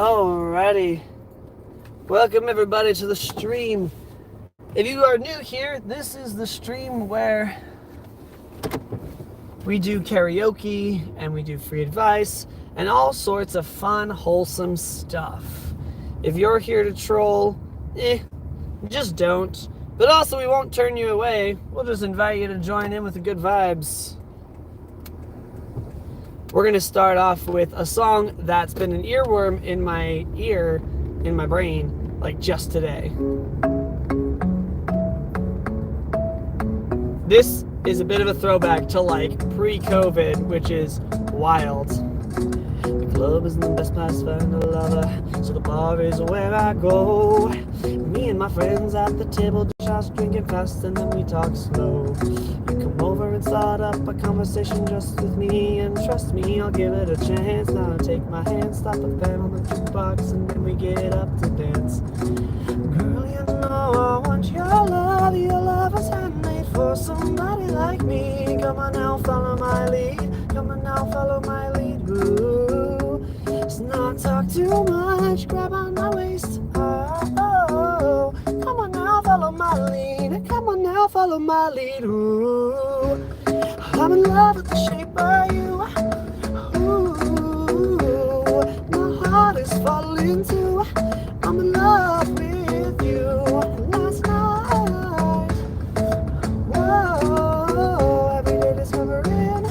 Alrighty. Welcome everybody to the stream. If you are new here, this is the stream where we do karaoke and we do free advice and all sorts of fun, wholesome stuff. If you're here to troll, just don't. But also we won't turn you away. We'll just invite you to join in with the good vibes. We're going to start off with a song that's been an earworm in my ear, in my brain, like just today. This is a bit of a throwback to like pre-COVID, which is wild. The club isn't the best place to find a lover, so the bar is where I go. Me and my friends at the table, just drinking fast and then we talk slow. You come over and start up a conversation just with me, and trust me, I'll give it a chance. Now take my hand, stop the band on the jukebox, and then we get up to dance. Girl, you know I want your love. Your love is handmade for somebody like me. Come on now, follow my lead. Come on now, follow my lead. Ooh, let's not talk too much. Grab on my waist. Oh, come on now, follow my lead. Come on now, follow my lead. Ooh, I'm in love with the shape of you. Ooh, my heart is falling too. I'm in love with you. Last night, whoa, every day discovering.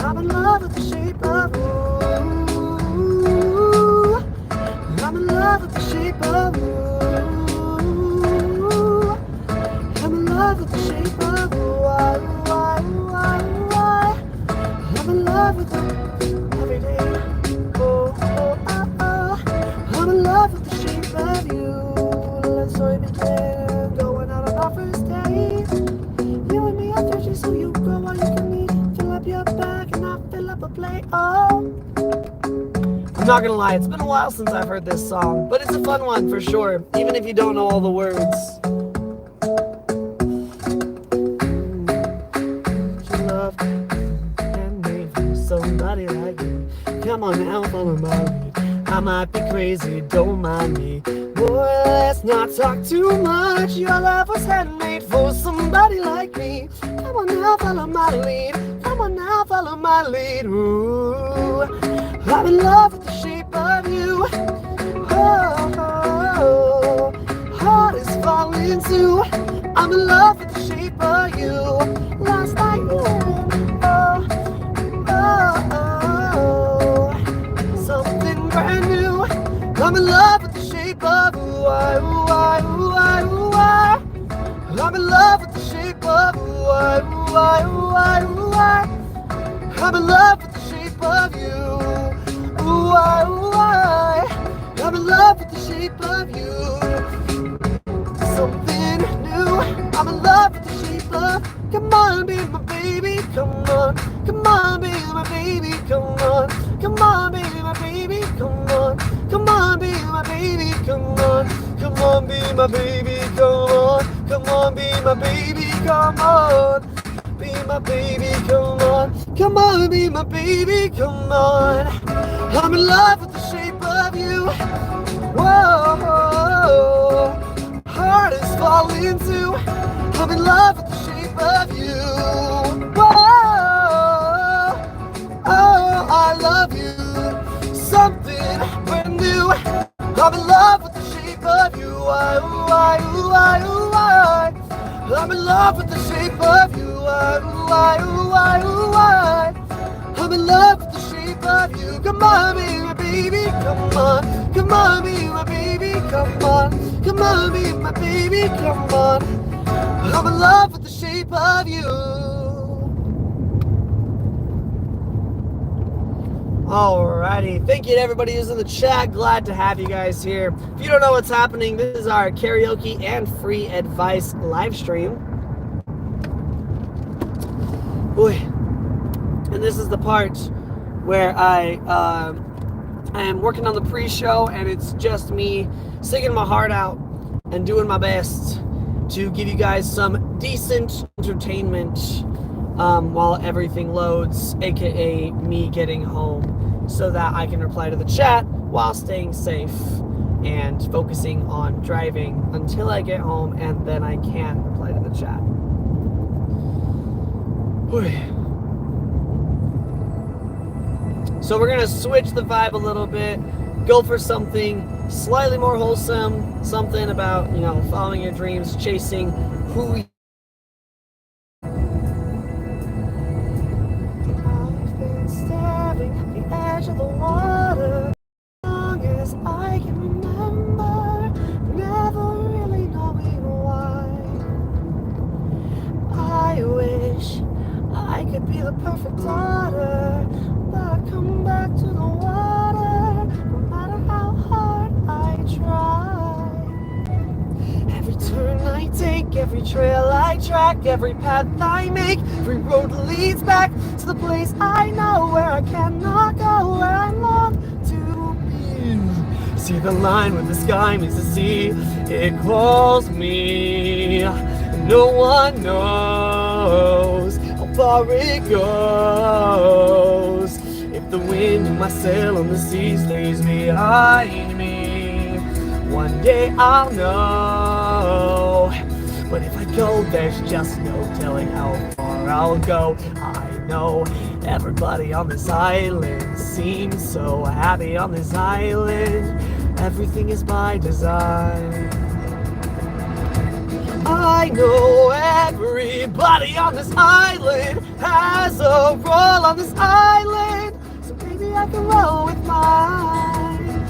I'm in love with the shape of you. I'm in love with the shape of you. I'm in love with the shape of you. I'm in love with it every day. Oh, oh, oh, oh. I'm in love with the shape of you. Let's so it begin. Going out on our first date. You and me are fishy, so you go all you can eat. Fill up your bag and I fill up a plate. Oh, I'm not gonna lie, it's been a while since I've heard this song, but it's a fun one for sure, even if you don't know all the words. Love and made for somebody like me. Come on now, follow my lead. I might be crazy, don't mind me. Boy, let's not talk too much. Your love was handmade for somebody like me. Come on now, follow my lead. Come on now, follow my lead. Ooh, I'm in love with the shape of you. Oh, oh, oh. Heart is falling too. I'm in love with the shape of you. Last night, oh, oh, oh, something brand new. I'm in love with the shape of you. I'm in love with the shape of you. I'm in love with the shape of you. I'm in love with the shape of you. Something new. I'm in love with the shape of. Come on, be my baby. Come on. Come on, be my baby. Come on. Come on, be my baby. Come on. Come on, be my baby. Come on. Come on, be my baby. Come on. Come on, be my baby. Come on. Be my baby, come on. Come on, be my baby, come on. I'm in love with the shape of you. Whoa, heart is falling too. I'm in love with the shape of you. Whoa, oh, I love you. Something brand new. I'm in love with the shape of you. I'm in love with the shape of you. I'm in love with the shape of you. Come on, be my baby, come on. Come on, be my baby, come on. Come on, be my baby, come on. I'm in love with the shape of you. Alrighty, thank you to everybody who's in the chat. Glad to have you guys here. If you don't know what's happening, this is our karaoke and free advice live stream. Boy, and this is the part where I am working on the pre-show, and it's just me singing my heart out and doing my best to give you guys some decent entertainment while everything loads, aka me getting home. so that I can reply to the chat while staying safe and focusing on driving until I get home, and then I can reply to the chat. So we're gonna switch the vibe a little bit, go for something slightly more wholesome, something about, you know, following your dreams, chasing who you I've been staring at the edge of the water as long as I can remember, never really knowing why. I wish I could be the perfect daughter, but I come back to the water no matter how hard I try. Every turn I take, every trail I track, every path I make, every road leads back to the place I know where I cannot go, where I long to be. See the line where the sky meets the sea, it calls me. No one knows how far it goes. If the wind in my sail on the seas leaves behind me, one day I'll know. But if I go, there's just no telling how far I'll go. I know everybody on this island seems so happy on this island. Everything is by design. I know everybody on this island has a role on this island, so maybe I can roll with mine.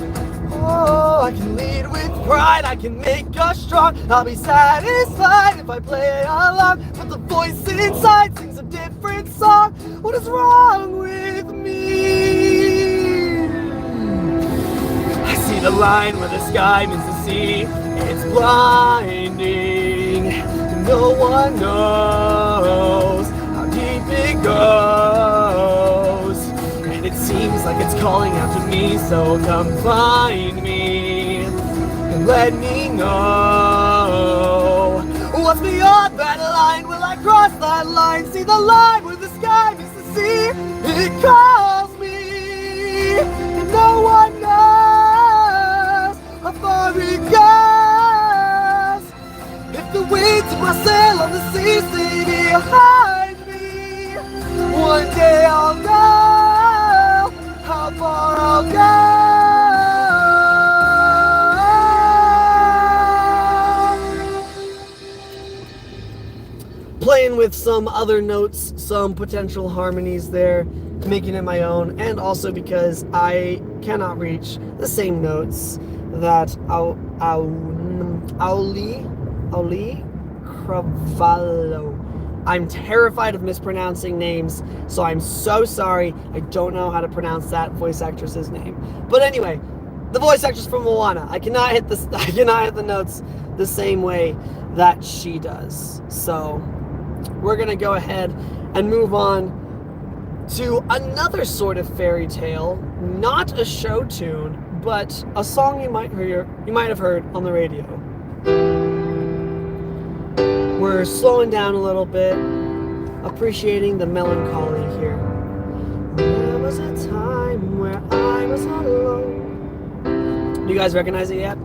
Oh, I can lead with pride, I can make us strong. I'll be satisfied if I play along, but the voice inside sings a different song. What is wrong with me? I see the line where the sky meets the sea. It's blinding. No one knows how deep it goes, and it seems like it's calling out to me. So come find me and let me know what's beyond that line. Will I cross that line? See the line where the sky meets the sea. It calls me, and no one knows how far it goes. If the winds of my sail on the sea stay behind me, one day I'll know how far I'll go. Playing with some other notes, some potential harmonies there, making it my own, and also because I cannot reach the same notes that Auli Cravallo. I'm terrified of mispronouncing names, so I'm so sorry. I don't know how to pronounce that voice actress's name. But anyway, the voice actress from Moana. I cannot hit the notes the same way that she does. So we're gonna go ahead and move on to another sort of fairy tale, not a show tune, but a song you might have heard on the radio. We're slowing down a little bit, appreciating the melancholy here. There was a time where I was alone. You guys recognize it yet?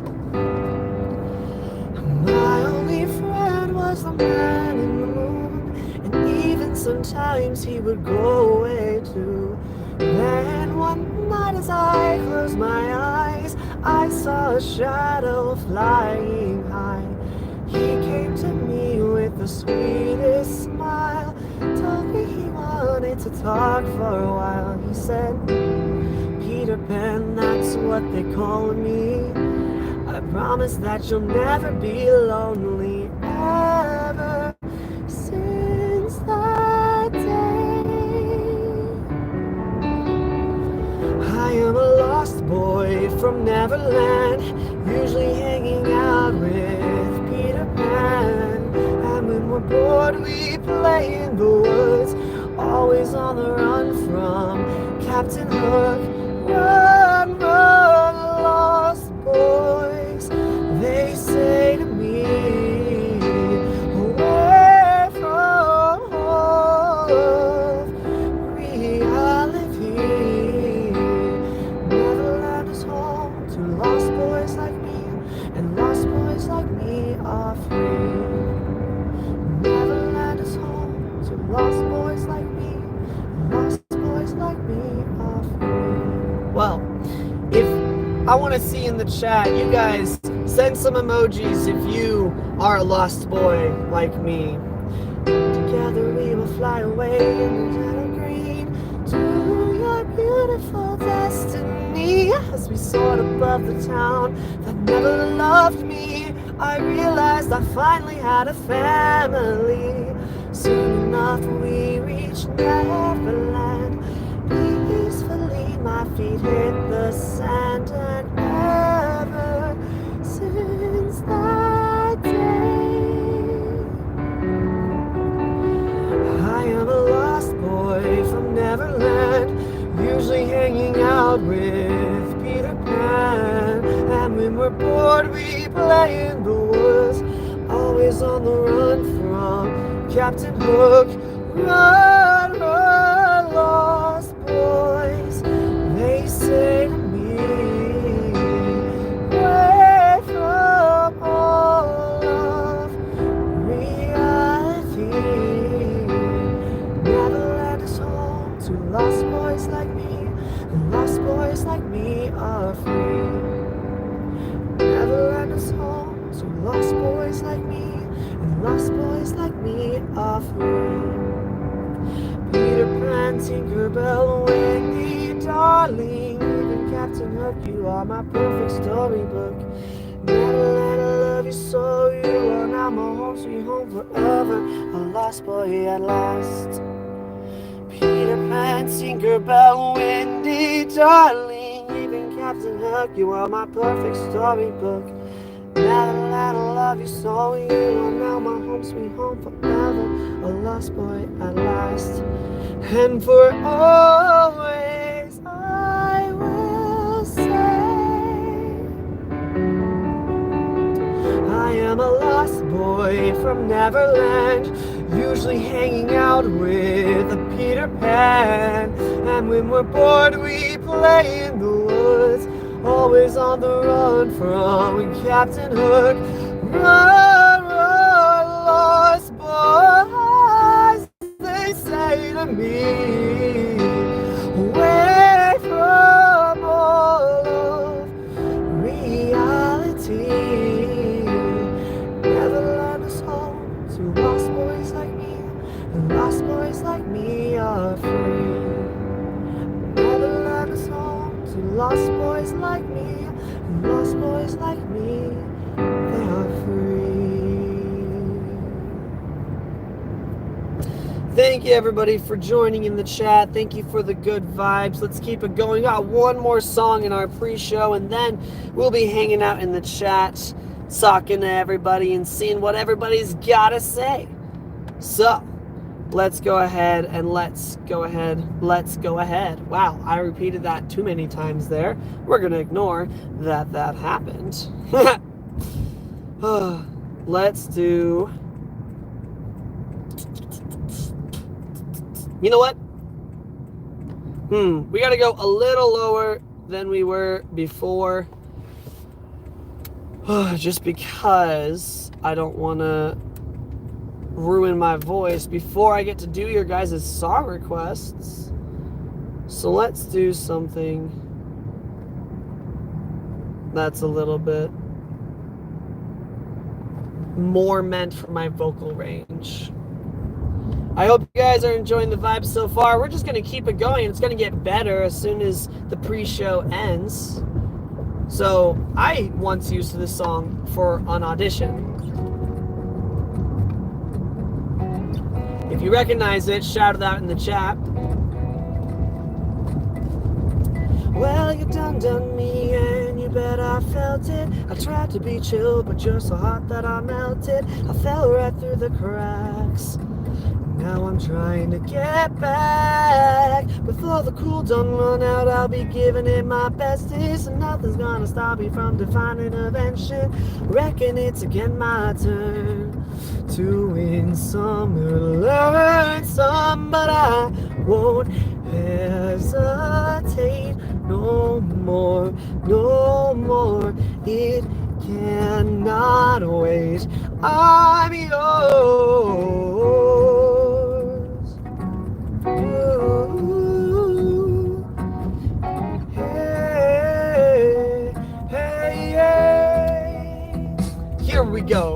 My only friend was the man in the moon, and even sometimes he would go away too. Then one night as I closed my eyes, I saw a shadow flying high. He came to me with the sweetest smile, told me he wanted to talk for a while. He said, Peter Pan, that's what they call me. I promise that you'll never be lonely ever. Since that day, I am a lost boy from Neverland, usually hanging out with Peter Pan. And when we're bored, we play in the woods, always on the run from Captain Hook. Run, run, lost boys, they say to me, away from home, reality. I want to see in the chat, you guys send some emojis if you are a lost boy like me. Together we will fly away in the shadow green to your beautiful destiny. As we soared above the town that never loved me, I realized I finally had a family. Soon enough we reached Neverland. Peacefully my feet hit the sand, and ever since that day I am a lost boy from Neverland, usually hanging out with Peter Pan. And when we're bored we play in the woods, always on the run from Captain Hook. Run, run, lost boys, they say to me, away from all of reality. Neverland is home to lost boys like me, and lost boys like me are free. Neverland is home to lost boys like me, and lost boys like me are free. Peter Pan, Tinkerbell, Wendy, darling, even Captain Hook, you are my perfect storybook. Neverland, I love you so, you are now my home, sweet home forever, a lost boy at last. Peter Pan, Tinkerbell, Wendy, darling, even Captain Hook, you are my perfect storybook. Neverland, I love you so, you are now my home, sweet home forever, a lost boy at last. And for always I will say, I am a lost boy from Neverland, usually hanging out with a Peter Pan. And when we're bored we play in the woods, always on the run from Captain Hook. Run, run, lost boys, they say to me, away from all of reality. Neverland is home to lost boys like me, and lost boys like me are free. Neverland is home to lost boys like me, and lost boys like me, they are free. Thank you everybody for joining in the chat. Thank you for the good vibes. Let's keep it going. Got one more song in our pre-show, and then we'll be hanging out in the chat, talking to everybody and seeing what everybody's gotta say. So let's go ahead. Wow, I repeated that too many times there. We're gonna ignore that happened. Let's do, you know what? We gotta go a little lower than we were before. Just because I don't wanna ruin my voice before I get to do your guys' song requests. So let's do something that's a little bit more meant for my vocal range. I hope you guys are enjoying the vibes so far. We're just going to keep it going. It's going to get better as soon as the pre-show ends. So I once used this song for an audition. If you recognize it, shout it out in the chat. Well, you done me, and you bet I felt it. I tried to be chill, but you're so hot that I melted. I fell right through the cracks. Now I'm trying to get back. Before the cool done run out, I'll be giving it my bestest, and nothing's gonna stop me from defining invention. Reckon it's again my turn to win some or learn some, but I won't hesitate no more, no more. It cannot wait. I'm yours. Ooh, hey, we go.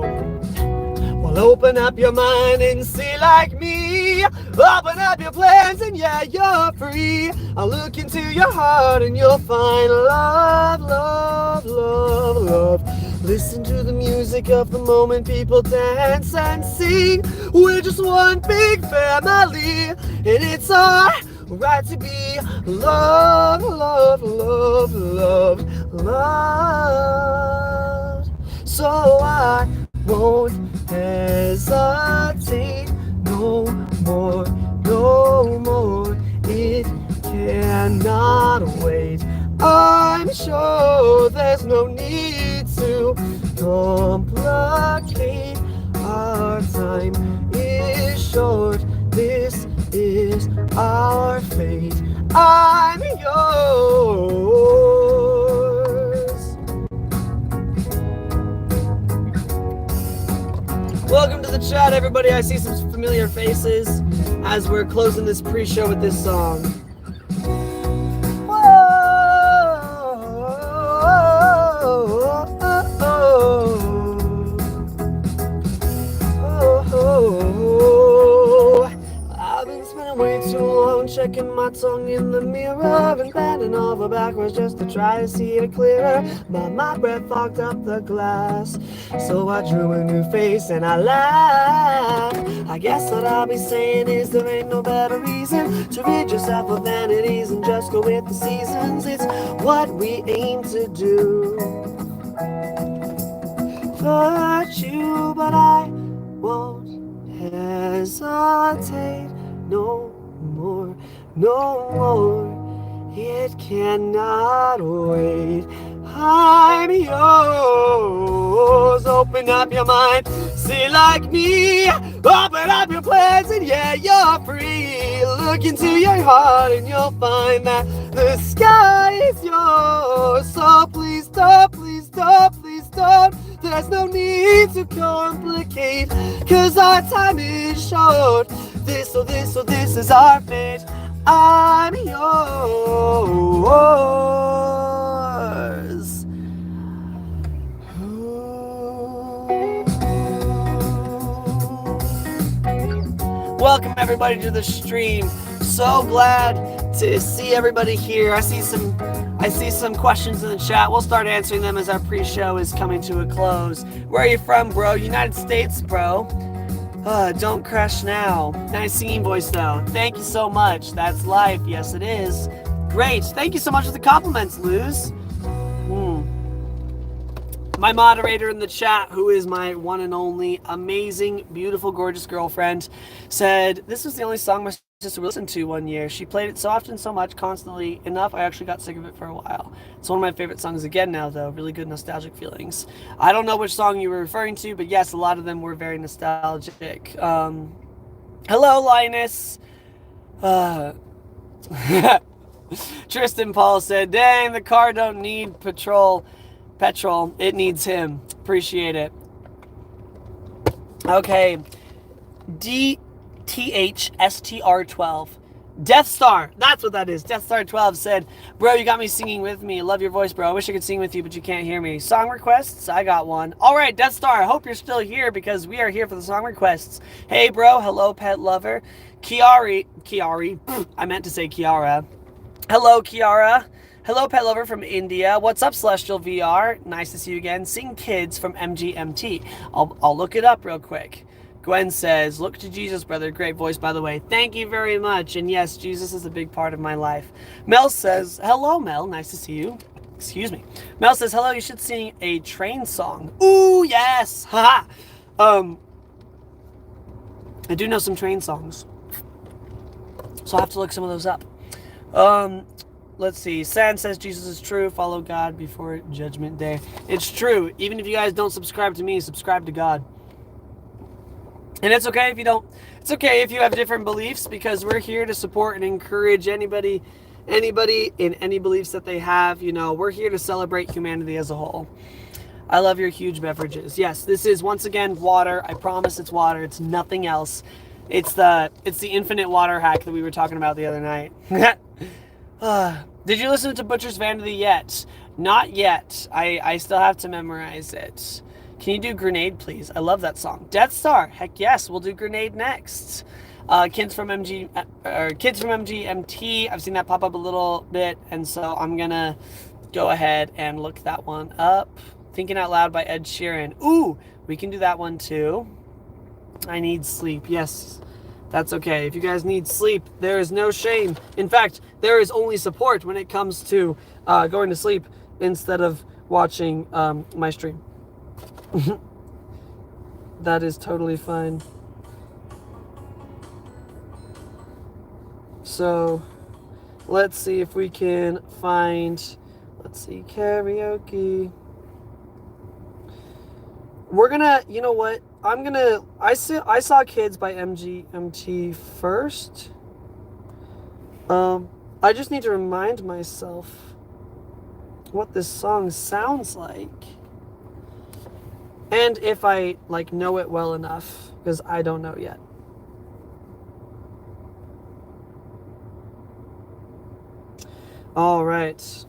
Well, open up your mind and see like me. Open up your plans and yeah, you're free. I'll look into your heart and you'll find love, love, love, love. Listen to the music of the moment, people dance and sing. We're just one big family, and it's our right to be loved, love, love, love, loved. So I won't hesitate no more, no more. It cannot wait. I'm sure there's no need to complicate. Our time is short. This is our fate. I'm yours. Welcome to the chat, everybody. I see some familiar faces as we're closing this pre-show with this song. I've been spending way too long checking my tongue in the mirror and bending over backwards just to try to see it clearer. But my breath fogged up the glass, so I drew a new face and I laughed. I guess what I'll be saying is there ain't no better reason to rid yourself of vanities and just go with the seasons. It's what we aim to do for you, but I won't hesitate no more, no more. It cannot wait. I'm yours. Open up your mind, see like me. Open up your plans and yeah, you're free. Look into your heart and you'll find that the sky is yours. So please don't, please don't, please don't. There's no need to complicate, 'cause our time is short. This is our fate. I'm yours. Welcome everybody to the stream. So glad to see everybody here. I see some questions in the chat. We'll start answering them as our pre-show is coming to a close. Where are you from, bro? United States, bro. Don't crash now. Nice singing voice, though. Thank you so much. That's life. Yes, it is. Great. Thank you so much for the compliments, Luz. My moderator in the chat, who is my one and only amazing, beautiful, gorgeous girlfriend, said this was the only song my sister listened to one year. She played it so often, so much, constantly enough, I actually got sick of it for a while. It's one of my favorite songs again now, though. Really good nostalgic feelings. I don't know which song you were referring to, but yes, a lot of them were very nostalgic. Hello, Linus. Tristan Paul said, dang, the car don't need petrol, it needs him. Appreciate it. Okay. DTHSTR12. Death Star. That's what that is. Death Star 12 said, bro, you got me singing with me. Love your voice, bro. I wish I could sing with you, but you can't hear me. Song requests? I got one. All right, Death Star. I hope you're still here because we are here for the song requests. Hey, bro. Hello, pet lover. Kiari. I meant to say Kiara. Hello, Kiara. Hello, pet lover from India. What's up, Celestial VR? Nice to see you again. Sing Kids from MGMT. I'll look it up real quick. Gwen says, look to Jesus, brother. Great voice, by the way. Thank you very much. And yes, Jesus is a big part of my life. Mel says, hello, Mel. Nice to see you. Excuse me. Mel says, hello, you should sing a train song. Ooh, yes. Haha. I do know some train songs, so I'll have to look some of those up. Let's see. San says Jesus is true. Follow God before Judgment Day. It's true. Even if you guys don't subscribe to me, subscribe to God. And it's okay if you don't. It's okay if you have different beliefs, because we're here to support and encourage anybody in any beliefs that they have. You know, we're here to celebrate humanity as a whole. I love your huge beverages. Yes, this is once again water. I promise it's water. It's nothing else. It's the infinite water hack that we were talking about the other night. Did you listen to Butcher's Vanity yet? Not yet. I still have to memorize it. Can you do Grenade, please? I love that song. Death Star. Heck yes, we'll do Grenade next. Kids from MGMT. I've seen that pop up a little bit, and so I'm gonna go ahead and look that one up. Thinking Out Loud by Ed Sheeran. Ooh, we can do that one too. I need sleep. Yes, that's okay. If you guys need sleep, there is no shame. In fact, there is only support when it comes to going to sleep instead of watching my stream. That is totally fine. So let's see if we can find, let's see, karaoke. We're gonna, you know what? I saw Kids by MGMT first. I just need to remind myself what this song sounds like. And if I know it well enough, because I don't know yet. All right.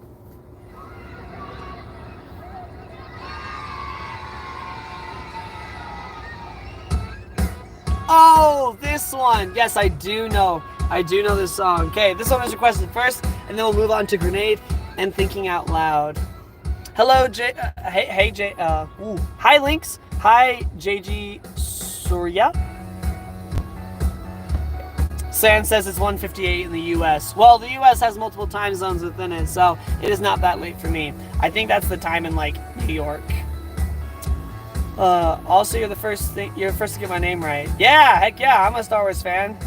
Oh, this one. Yes, I do know this song. Okay, this one was requested first, and then we'll move on to Grenade and Thinking Out Loud. Hello, hey, Jay. Hi, Lynx. Hi, JG Surya. San says it's 1:58 in the U.S. Well, the U.S. has multiple time zones within it, so it is not that late for me. I think that's the time in New York. Also, you're the first to get my name right. Yeah, heck yeah, I'm a Star Wars fan.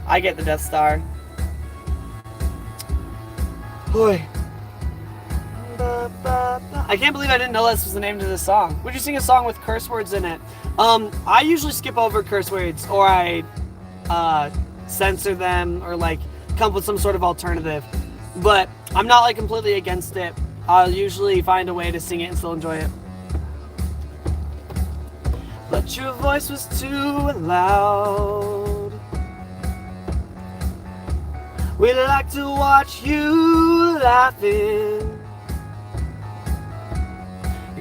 I get the Death Star. Boy. I can't believe I didn't know this was the name to this song. Would you sing a song with curse words in it? I usually skip over curse words, or I censor them, or come up with some sort of alternative. But I'm not completely against it. I'll usually find a way to sing it and still enjoy it. But your voice was too loud. We like to watch you laughing.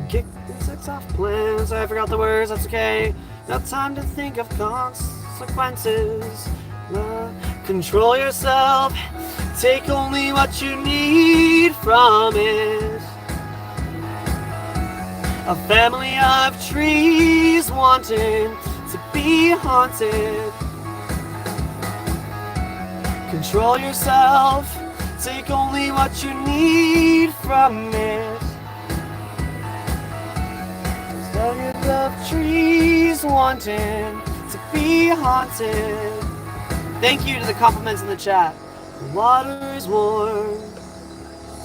Kick insects off plans. I forgot the words, that's okay. No time to think of consequences. Control yourself. Take only what you need from it. A family of trees wanting to be haunted. Control yourself. Take only what you need from it. Family of trees wanting to be haunted. Thank you to the compliments in the chat. The water is warm,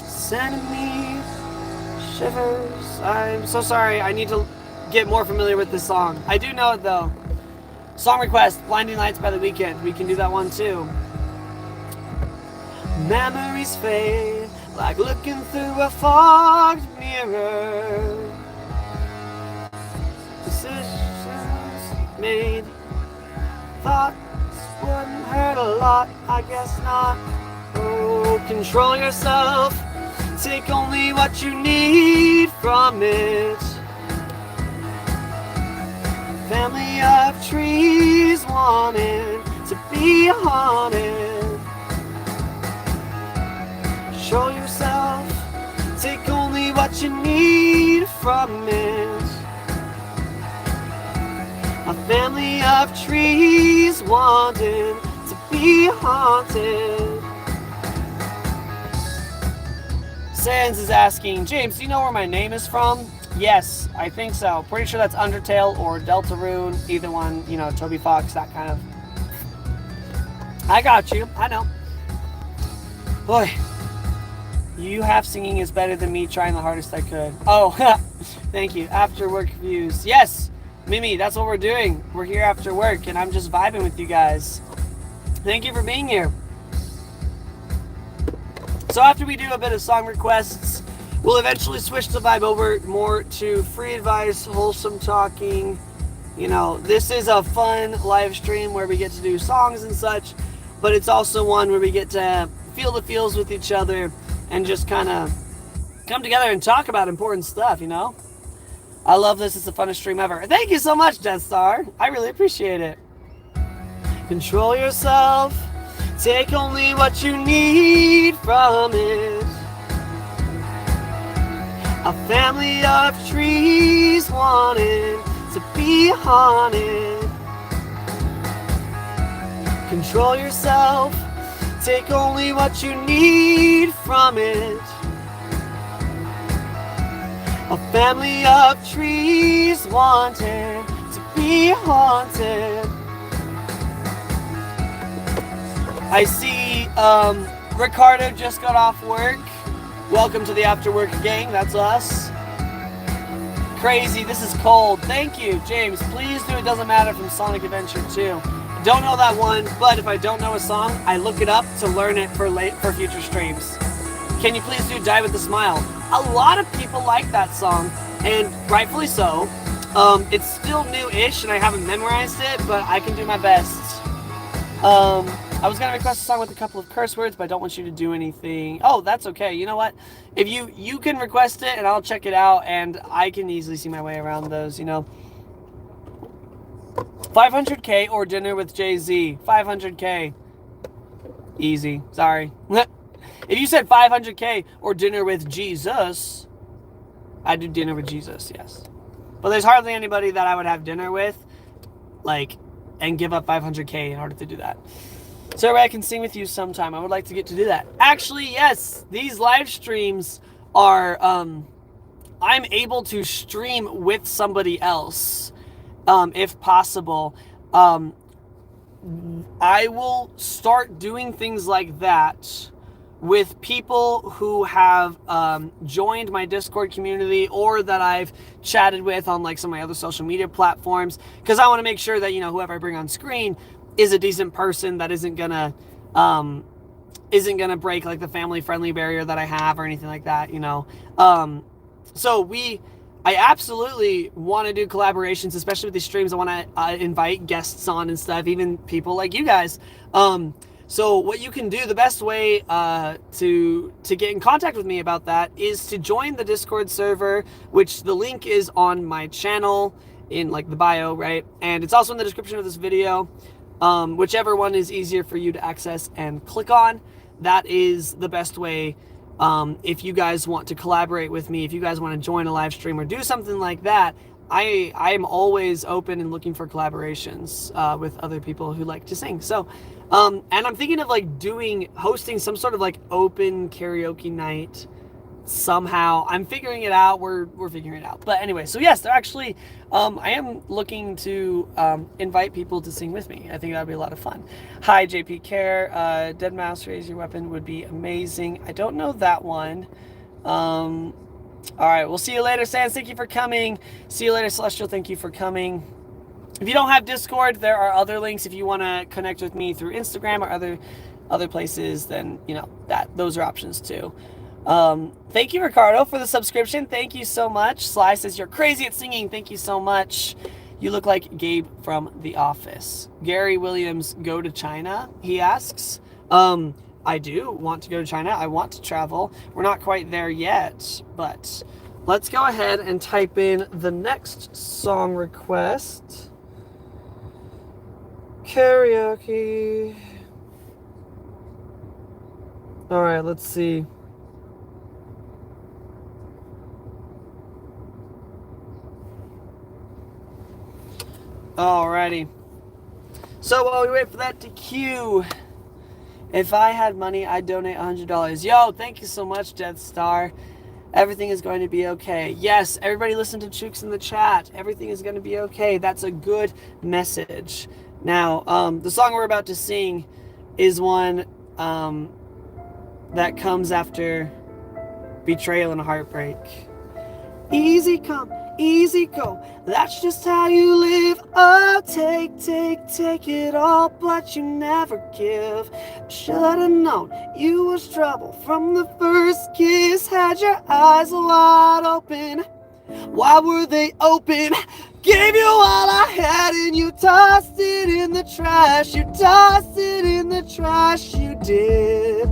sending me shivers. I'm so sorry. I need to get more familiar with this song. I do know it though. Song request, Blinding Lights by The Weeknd. We can do that one too. Memories fade like looking through a fogged mirror. Decisions made. Thoughts wouldn't hurt a lot, I guess not. Oh, control yourself. Take only what you need from it. Family of trees wanting to be haunted. Show yourself. Take only what you need from it. A family of trees wanting to be haunted. Sans is asking, James, do you know where my name is from? Yes, I think so. Pretty sure that's Undertale or Deltarune. Either one, Toby Fox, that kind of. I got you. I know. Boy, you half singing is better than me trying the hardest I could. Oh, thank you. After work views. Yes. Mimi, that's what we're doing. We're here after work, and I'm just vibing with you guys. Thank you for being here. So after we do a bit of song requests, we'll eventually switch the vibe over more to free advice, wholesome talking. This is a fun live stream where we get to do songs and such, but it's also one where we get to feel the feels with each other and just kind of come together and talk about important stuff, I love this. It's the funnest stream ever. Thank you so much, Death Star. I really appreciate it. Control yourself. Take only what you need from it. A family of trees wanted to be haunted. Control yourself. Take only what you need from it. A family of trees wanted to be haunted. I see Ricardo just got off work. Welcome to the after work gang. That's us. Crazy. This is cold. Thank you, James. Please do It Doesn't Matter from Sonic Adventure 2. Don't know that one, but if I don't know a song, I look it up to learn it for future streams. Can you please do Die With a Smile? A lot of people like that song, and rightfully so. It's still new-ish, and I haven't memorized it, but I can do my best. I was going to request a song with a couple of curse words, but I don't want you to do anything. Oh, that's okay. You know what? If you can request it, and I'll check it out, and I can easily see my way around those, you know. 500K or dinner with Jay-Z. 500K. Easy. Sorry. If you said 500K or dinner with Jesus, I'd do dinner with Jesus, yes. But there's hardly anybody that I would have dinner with, like, and give up 500K in order to do that. So I can sing with you sometime. I would like to get to do that. Actually, yes, these live streams are, I'm able to stream with somebody else, if possible. I will start doing things like that with people who have joined my Discord community or that I've chatted with on like some of my other social media platforms, because I want to make sure that, you know, whoever I bring on screen is a decent person that isn't gonna break like the family friendly barrier that I have or anything like that, you know. I absolutely want to do collaborations, especially with these streams. I want to invite guests on and stuff, even people like you guys. So what you can do, the best way to get in contact with me about that is to join the Discord server, which the link is on my channel in like the bio, right? And it's also in the description of this video. Whichever one is easier for you to access and click on, that is the best way. If you guys want to collaborate with me, if you guys want to join a live stream or do something like that, I am always open and looking for collaborations with other people who like to sing. So, and I'm thinking of like hosting some sort of like open karaoke night somehow. I'm figuring it out. We're figuring it out. But anyway, so yes, they're actually, I am looking to invite people to sing with me. I think that would be a lot of fun. Hi, JP Care. Dead Mouse, Raise Your Weapon would be amazing. I don't know that one. All right, we'll see you later, Sans. Thank you for coming. See you later, Celestial. Thank you for coming. If you don't have Discord, there are other links. If you want to connect with me through Instagram or other places, then, you know, those are options too. Thank you, Ricardo, for the subscription. Thank you so much. Sly says, you're crazy at singing. Thank you so much. You look like Gabe from The Office. Gary Williams, go to China, he asks. I do want to go to China. I want to travel. We're not quite there yet, but let's go ahead and type in the next song request. Karaoke. All right, let's see. Alrighty. So while we wait for that to queue, if I had money, I'd donate $100. Yo, thank you so much, Death Star. Everything is going to be okay. Yes, everybody listen to Chooks in the chat. Everything is going to be okay. That's a good message. Now, the song we're about to sing is one that comes after betrayal and heartbreak. Easy come, easy go. That's just how you live. Oh, take it all, but you never give. Should've known you was trouble from the first kiss. Had your eyes wide open. Why were they open? Gave you all I had and you tossed it in the trash. You tossed it in the trash, you did.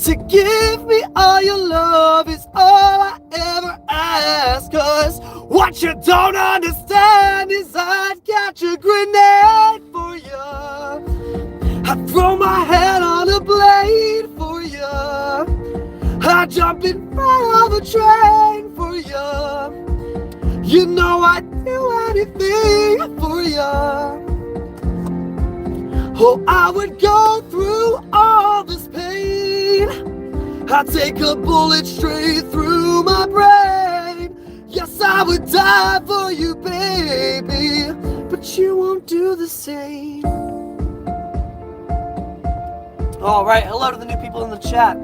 To give me all your love is all I ever ask. 'Cause why What you don't understand is I'd catch a grenade for you. I'd throw my head on a blade for you. I'd jump in front of a train for you. You know I'd do anything for you. Oh, I would go through all this pain. I'd take a bullet straight through my brain. Yes, I would die for you, baby, but you won't do the same. All right, hello to the new people in the chat.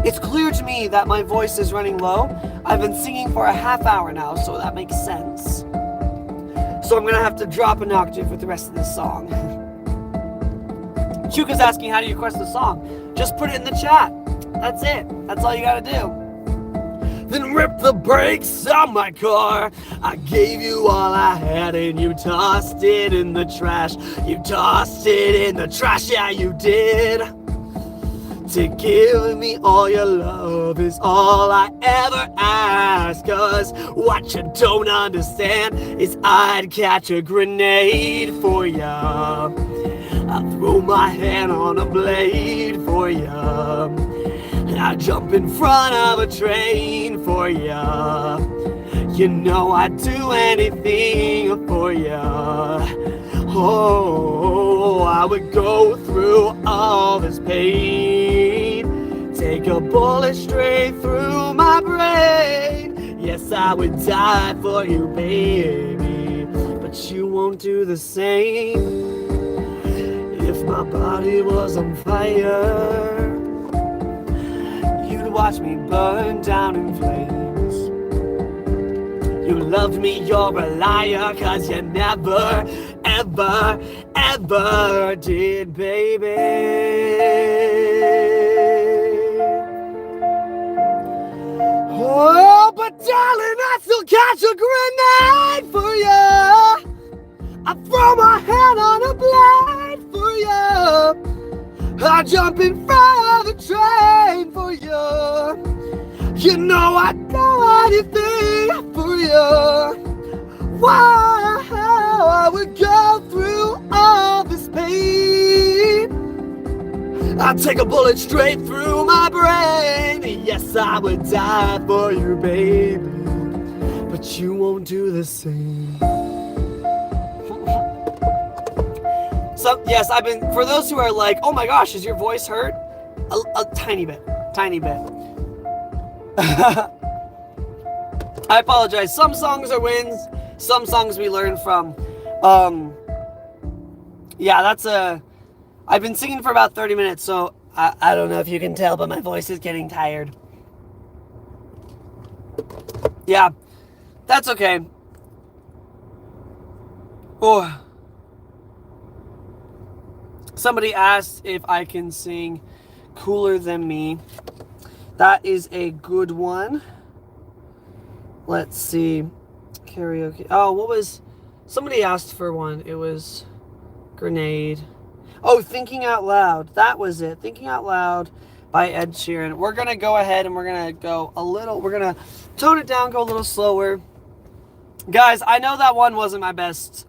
It's clear to me that my voice is running low. I've been singing for a half hour now, so that makes sense. So I'm gonna have to drop an octave with the rest of this song. Chuka's asking, how do you request the song? Just put it in the chat. That's it. That's all you gotta do. Then rip the brakes on my car. I gave you all I had and you tossed it in the trash. You tossed it in the trash, yeah you did. To give me all your love is all I ever ask. Cause what you don't understand is I'd catch a grenade for ya. I'd throw my hand on a blade for ya. I'd jump in front of a train for ya. You know I'd do anything for ya. Oh, I would go through all this pain. Take a bullet straight through my brain. Yes, I would die for you, baby, but you won't do the same. If my body was on fire, you'd watch me burn down in flames. You loved me, you're a liar, cause you never, ever, ever did, baby. Oh, but darling, I still catch a grenade for you. I throw my hand on a blade for you. I jump in front of a train for you. You know I'd do anything for you. Wow, I would go through all this pain. I'd take a bullet straight through my brain. Yes, I would die for you, baby, but you won't do the same. So, yes, I've been, for those who are like, oh my gosh, is your voice hurt? A tiny bit. I apologize. Some songs are wins, some songs we learn from. Yeah, I've been singing for about 30 minutes, so I don't know if you can tell, but my voice is getting tired. Yeah, that's okay. Oh. Somebody asked if I can sing Cooler Than Me. That is a good one. Let's see. Karaoke. Oh, somebody asked for one. It was Grenade. Oh, Thinking Out Loud. That was it. Thinking Out Loud by Ed Sheeran. We're going to go ahead and we're going to tone it down, go a little slower. Guys, I know that one wasn't my best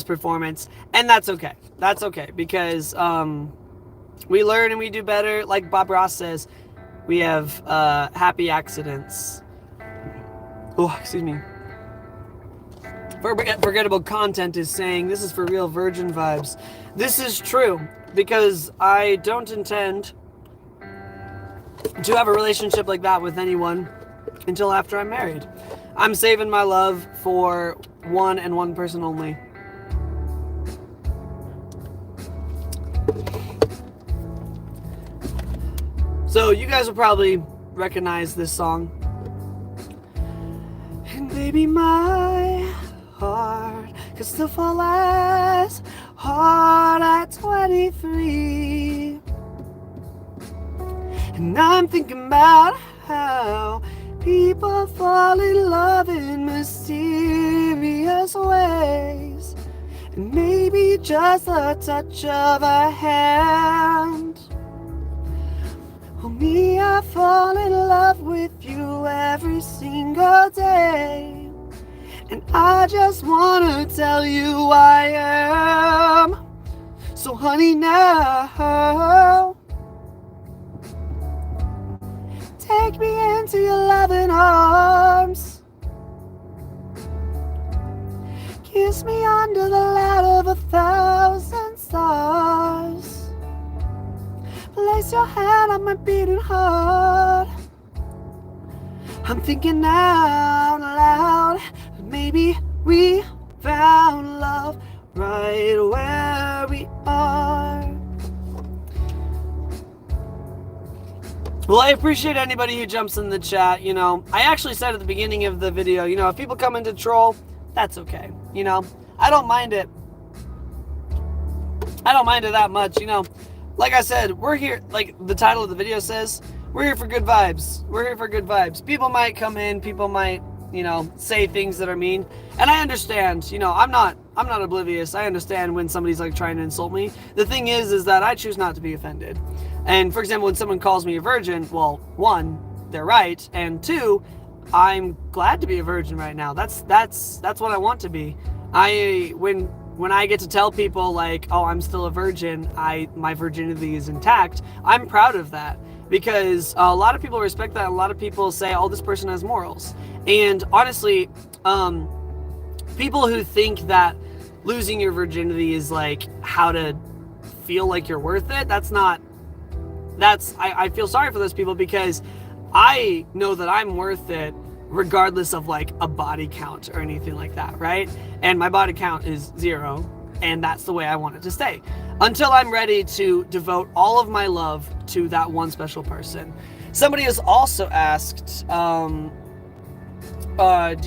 performance, and that's okay. That's okay, because we learn and we do better. Like Bob Ross says, we have happy accidents. Oh, excuse me. Forgettable Content is saying, this is for real virgin vibes. This is true, because I don't intend to have a relationship like that with anyone until after I'm married. I'm saving my love for one and one person only. So you guys will probably recognize this song. And baby, my heart could still fall as hard at 23. And I'm thinking about how people fall in love in mysterious ways. And maybe just a touch of a hand. Oh, me, I fall in love with you every single day. I just wanna tell you I am. So honey, now take me into your loving arms. Kiss me under the light of 1,000 stars. Place your hand on my beating heart. I'm thinking out loud, maybe we found love right where we are. Well, I appreciate anybody who jumps in the chat. You know, I actually said at the beginning of the video, you know, if people come in to troll, that's okay. You know, I don't mind it. I don't mind it that much, you know. Like I said, we're here, like the title of the video says, we're here for good vibes. We're here for good vibes. People might come in, people might, you know, say things that are mean. And I understand, you know, I'm not oblivious. I understand when somebody's like trying to insult me. The thing is that I choose not to be offended. And for example, when someone calls me a virgin, well, one, they're right, and two, I'm glad to be a virgin right now. That's what I want to be. When I get to tell people like, oh, I'm still a virgin, my virginity is intact, I'm proud of that, because a lot of people respect that. A lot of people say, oh, this person has morals. And honestly, people who think that losing your virginity is like how to feel like you're worth it, I feel sorry for those people, because I know that I'm worth it regardless of like a body count or anything like that, right? And my body count is 0, and that's the way I want it to stay until I'm ready to devote all of my love to that one special person. Somebody has also asked, do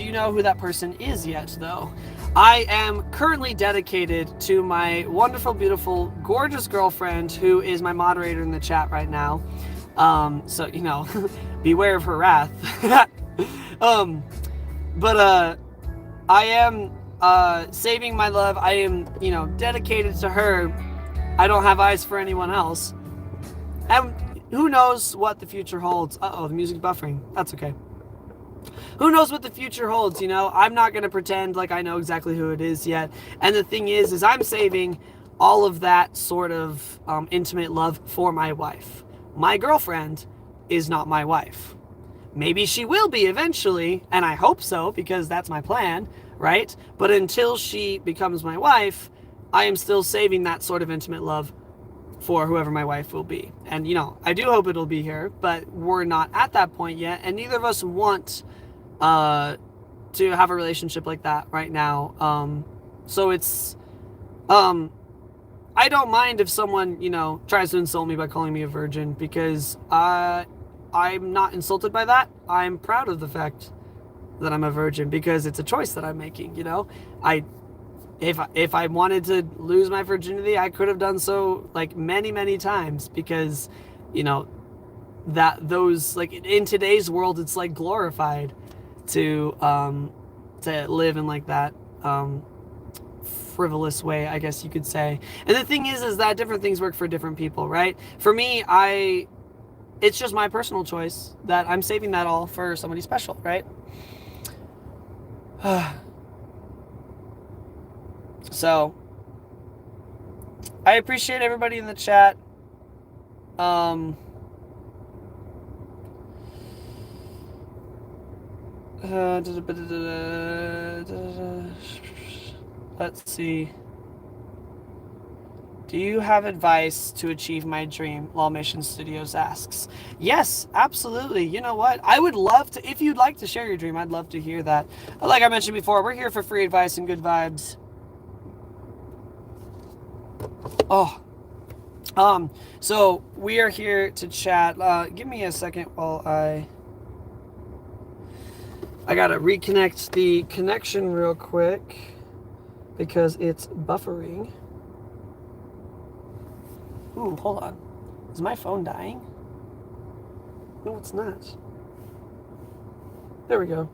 you know who that person is yet, though? I am currently dedicated to my wonderful, beautiful, gorgeous girlfriend who is my moderator in the chat right now. So, you know, beware of her wrath. But I am saving my love. I am, you know, dedicated to her. I don't have eyes for anyone else. And who knows what the future holds. Uh-oh, the music's buffering. That's okay. Who knows what the future holds, you know? I'm not going to pretend like I know exactly who it is yet. And the thing is I'm saving all of that sort of intimate love for my wife. My girlfriend is not my wife. Maybe she will be eventually, and I hope so, because that's my plan, right? But until she becomes my wife, I am still saving that sort of intimate love for whoever my wife will be. And, you know, I do hope it'll be her, but we're not at that point yet, and neither of us want to have a relationship like that right now. So it's, I don't mind if someone, you know, tries to insult me by calling me a virgin, because I'm not insulted by that. I'm proud of the fact that I'm a virgin, because it's a choice that I'm making, you know? If I wanted to lose my virginity, I could have done so like many, many times, because, you know, those, like, in today's world, it's like glorified to live in like that frivolous way, I guess you could say. And the thing is that different things work for different people, right? For me, it's just my personal choice that I'm saving that all for somebody special, right? So, I appreciate everybody in the chat. Let's see. Do you have advice to achieve my dream? Law Mission Studios asks. Yes, absolutely. You know what? I would love to, if you'd like to share your dream, I'd love to hear that. Like I mentioned before, we're here for free advice and good vibes. So we are here to chat. Give me a second while I gotta reconnect the connection real quick, because it's buffering. Ooh, hold on. Is my phone dying? No, it's not. There we go.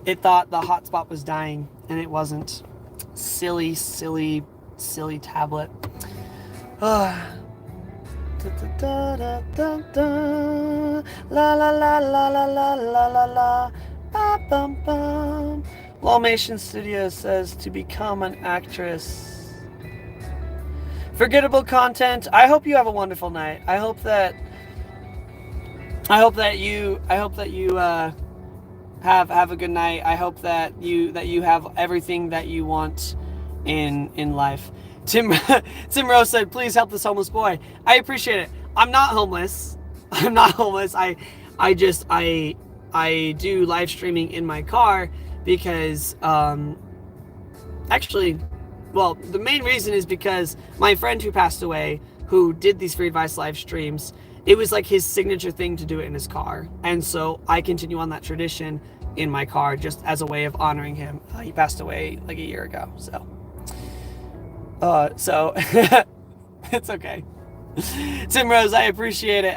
It thought the hotspot was dying, and it wasn't. Silly, silly, silly tablet. La la la la la la la la la. Ba bum bum. Lawmation Studios says to become an actress. Forgettable content. I hope you have a wonderful night. I hope that you have a good night. I hope that you have everything that you want in life. Tim Rose said, "Please help this homeless boy." I appreciate it. I'm not homeless. I'm not homeless. I do live streaming in my car because actually, well, the main reason is because my friend who passed away, who did these free advice live streams, it was like his signature thing to do it in his car. And so I continue on that tradition in my car just as a way of honoring him. He passed away like a year ago. So it's okay. Tim Rose, I appreciate it.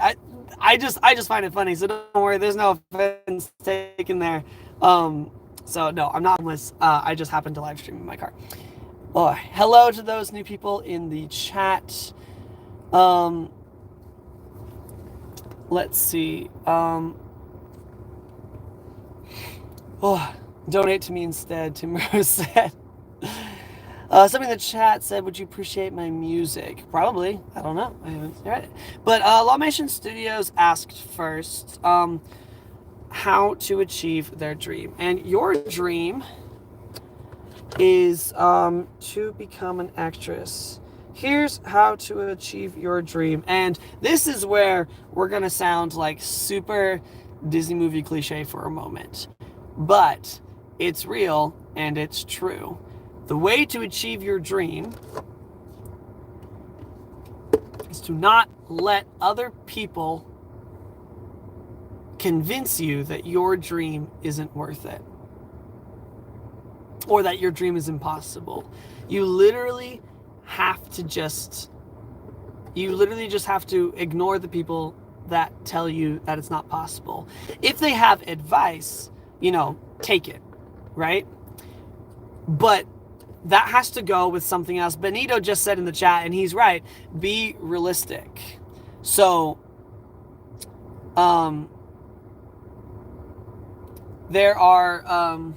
I just find it funny. So don't worry. There's no offense taken there. So no, I'm not homeless. I just happen to live stream in my car. Oh, hello to those new people in the chat. Let's see. Donate to me instead, Tim Rose said. Somebody in the chat said, "Would you appreciate my music?" Probably. I don't know. I haven't read it. But Lawmation Studios asked first how to achieve their dream. And your dream is to become an actress. Here's how to achieve your dream. And this is where we're going to sound like super Disney movie cliche for a moment. But it's real and it's true. The way to achieve your dream is to not let other people convince you that your dream isn't worth it or that your dream is impossible. You literally just have to ignore the people that tell you that it's not possible. If they have advice, take it, right? But that has to go with something else. Benito just said in the chat, and he's right, be realistic. So, there are, I'm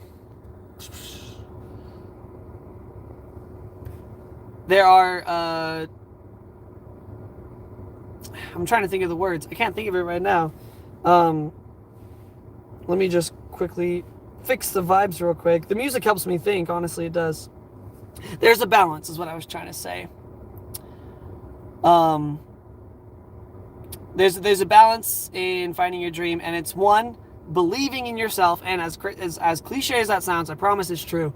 trying to think of the words. I can't think of it right now. Let me just quickly fix the vibes real quick. The music helps me think, honestly, it does. There's a balance, is what I was trying to say. There's a balance in finding your dream, and it's one, believing in yourself, and as cliche as that sounds, I promise it's true.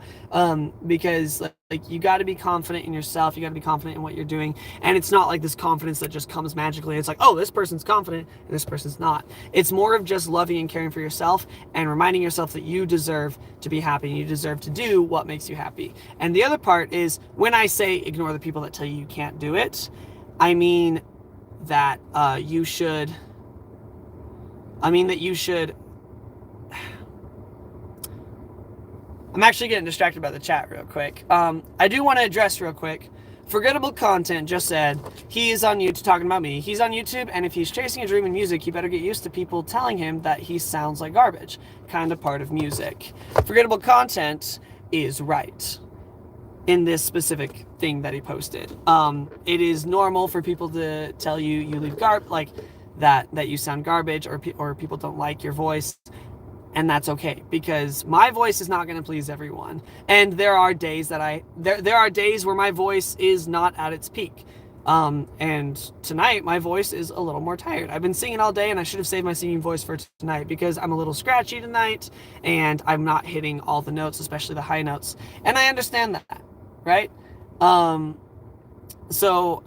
Because you got to be confident in yourself, you got to be confident in what you're doing, and it's not like this confidence that just comes magically. It's like, oh, this person's confident and this person's not. It's more of just loving and caring for yourself and reminding yourself that you deserve to be happy and you deserve to do what makes you happy. And the other part is, when I say ignore the people that tell you can't do it, I mean that you should I'm actually getting distracted by the chat real quick. I do want to address real quick. Forgettable Content just said he is on YouTube, talking about me. He's on YouTube, and if he's chasing a dream in music, he better get used to people telling him that he sounds like garbage. Kind of part of music. Forgettable Content is right in this specific thing that he posted. It is normal for people to tell you leave that you sound garbage, or people don't like your voice. And that's okay, because my voice is not going to please everyone. And there are days there are days where my voice is not at its peak. And tonight my voice is a little more tired. I've been singing all day, and I should have saved my singing voice for tonight because I'm a little scratchy tonight and I'm not hitting all the notes, especially the high notes. And I understand that, right? So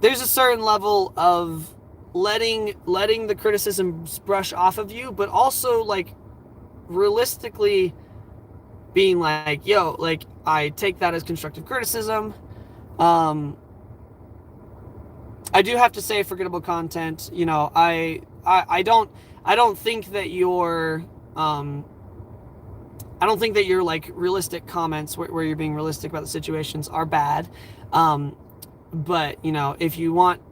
there's a certain level of letting the criticisms brush off of you, but also realistically being like, yo, I take that as constructive criticism. I do have to say, Forgettable Content, I don't think that your realistic comments where you're being realistic about the situations are bad. But, you know, if you want,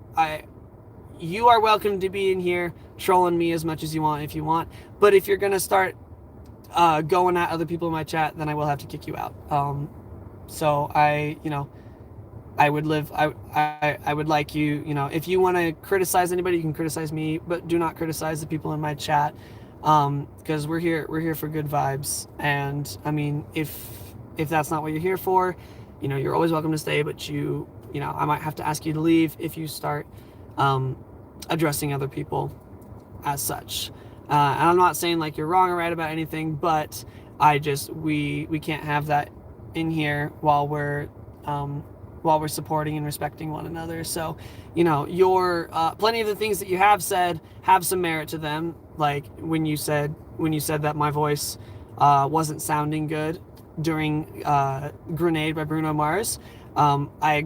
you are welcome to be in here trolling me as much as you want if you want. But if you're going to start going at other people in my chat, then I will have to kick you out. So I would like you, you know, if you want to criticize anybody, you can criticize me, but do not criticize the people in my chat. Because we're here for good vibes. And I mean, if that's not what you're here for, you know, you're always welcome to stay, but you know, I might have to ask you to leave if you start addressing other people as such. And I'm not saying like you're wrong or right about anything, but we can't have that in here while we're supporting and respecting one another. So, you know, your plenty of the things that you have said have some merit to them. Like when you said that my voice wasn't sounding good during Grenade by Bruno Mars. I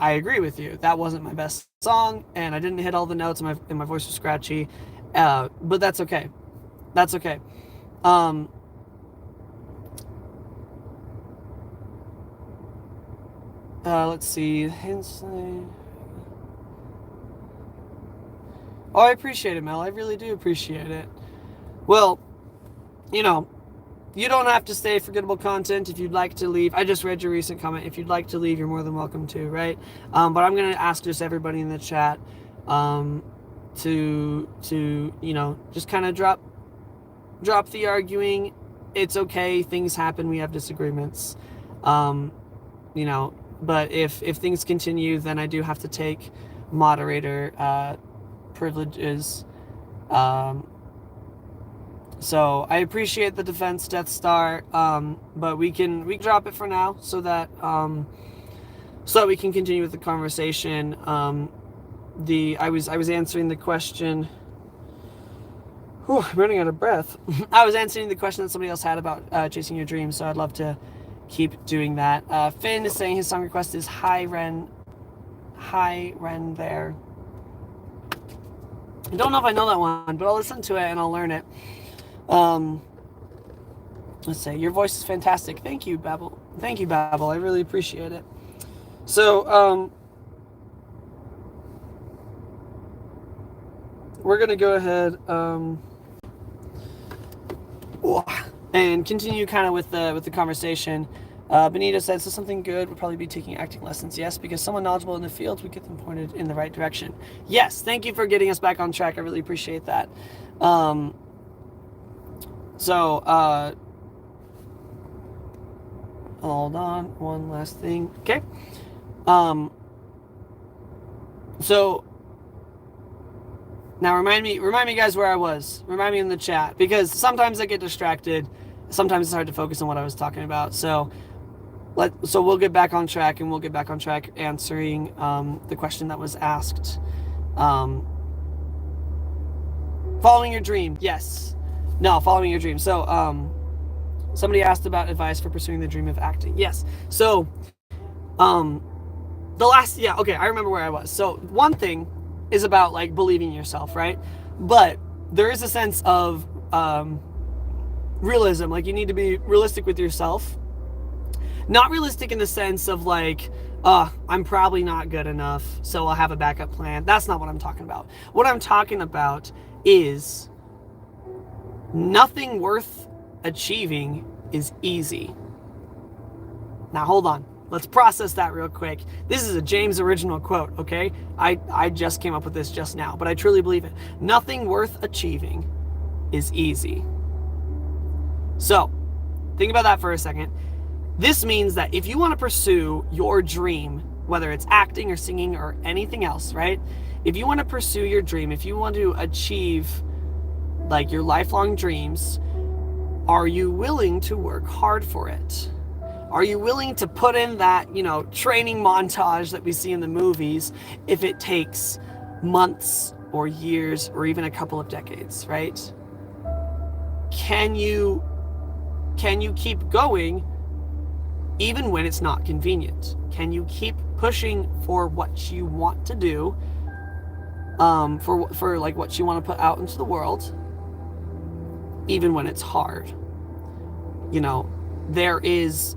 agree with you. That wasn't my best song, and I didn't hit all the notes, and my voice was scratchy. But that's okay. That's okay. Let's see. Oh, I appreciate it, Mel. I really do appreciate it. Well, you know, you don't have to stay forgettable content if you'd like to leave. I just read your recent comment. If you'd like to leave, you're more than welcome to, right? But I'm going to ask just everybody in the chat to you know, just kind of drop the arguing. It's okay. Things happen. We have disagreements. You know, but if things continue, then I do have to take moderator privileges. So I appreciate the defense, Death Star, but we can drop it for now so that we can continue with the conversation. I was answering the question. Whew, I'm running out of breath. I was answering the question that somebody else had about chasing your dreams, so I'd love to keep doing that. Finn is saying his song request is Hi Ren there. I don't know if I know that one, but I'll listen to it and I'll learn it. Let's say your voice is fantastic. Thank you, Babel. Thank you, Babel. I really appreciate it. So, we're gonna go ahead and continue kind of with the conversation. Benita said, so something good would probably be taking acting lessons. Yes, because someone knowledgeable in the field would get them pointed in the right direction. Yes, thank you for getting us back on track. I really appreciate that. So, hold on, one last thing. Okay. So now remind me guys where I was. Remind me in the chat, because sometimes I get distracted. Sometimes it's hard to focus on what I was talking about. So we'll get back on track, and we'll get back on track answering the question that was asked. Following your dream. Yes. No, following your dream. So, somebody asked about advice for pursuing the dream of acting. Yes. So, I remember where I was. So, one thing is about, like, believing in yourself, right? But there is a sense of realism. Like, you need to be realistic with yourself. Not realistic in the sense of, like, I'm probably not good enough, so I'll have a backup plan. That's not what I'm talking about. What I'm talking about is nothing worth achieving is easy. Now, hold on. Let's process that real quick. This is a James original quote, okay? I just came up with this just now, but I truly believe it. Nothing worth achieving is easy. So, think about that for a second. This means that if you want to pursue your dream, whether it's acting or singing or anything else, right? If you want to pursue your dream, if you want to achieve like your lifelong dreams, are you willing to work hard for it? Are you willing to put in that, training montage that we see in the movies if it takes months or years or even a couple of decades, right? Can you keep going even when it's not convenient? Can you keep pushing for what you want to do, for like what you want to put out into the world, even when it's hard? There is,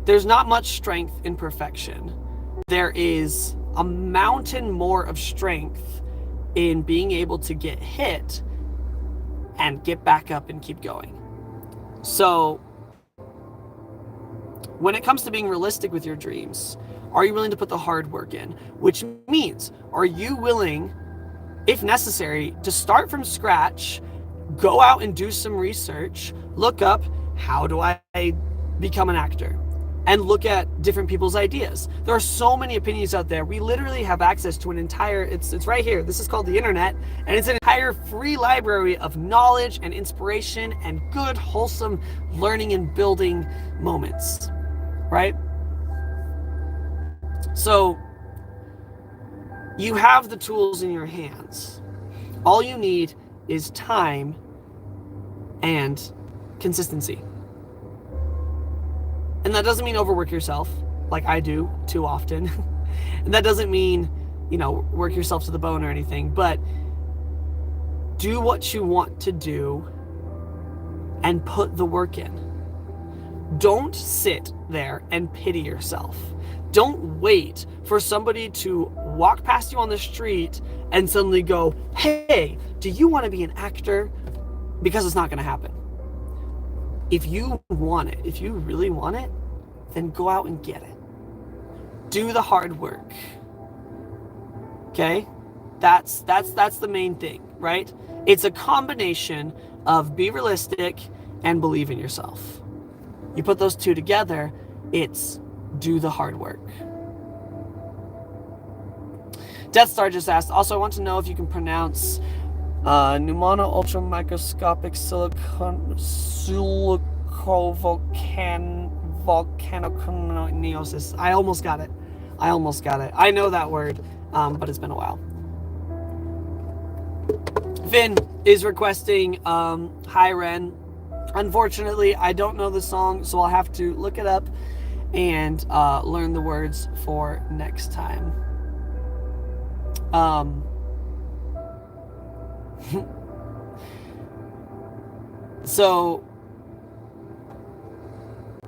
there's not much strength in perfection. There is a mountain more of strength in being able to get hit and get back up and keep going. So when it comes to being realistic with your dreams, are you willing to put the hard work in? Which means, are you willing, if necessary, to start from scratch, go out and do some research, look up, how do I become an actor? And look at different people's ideas. There are so many opinions out there. We literally have access to an entire, it's right here. This is called the internet, and it's an entire free library of knowledge and inspiration and good, wholesome learning and building moments, right? So you have the tools in your hands. All you need is time and consistency. And that doesn't mean overwork yourself like I do too often. And that doesn't mean, work yourself to the bone or anything, but do what you want to do and put the work in. Don't sit there and pity yourself. Don't wait for somebody to walk past you on the street and suddenly go, hey, do you want to be an actor? Because it's not going to happen. If you want it, if you really want it, then go out and get it. Do the hard work. Okay? That's the main thing, right? It's a combination of be realistic and believe in yourself. You put those two together, it's do the hard work. Death Star just asked, also I want to know if you can pronounce pneumono ultramicroscopic volcanoconiosis. I almost got it. I know that word, but it's been a while. Finn is requesting Hi Ren. Unfortunately, I don't know the song, so I'll have to look it up and learn the words for next time. So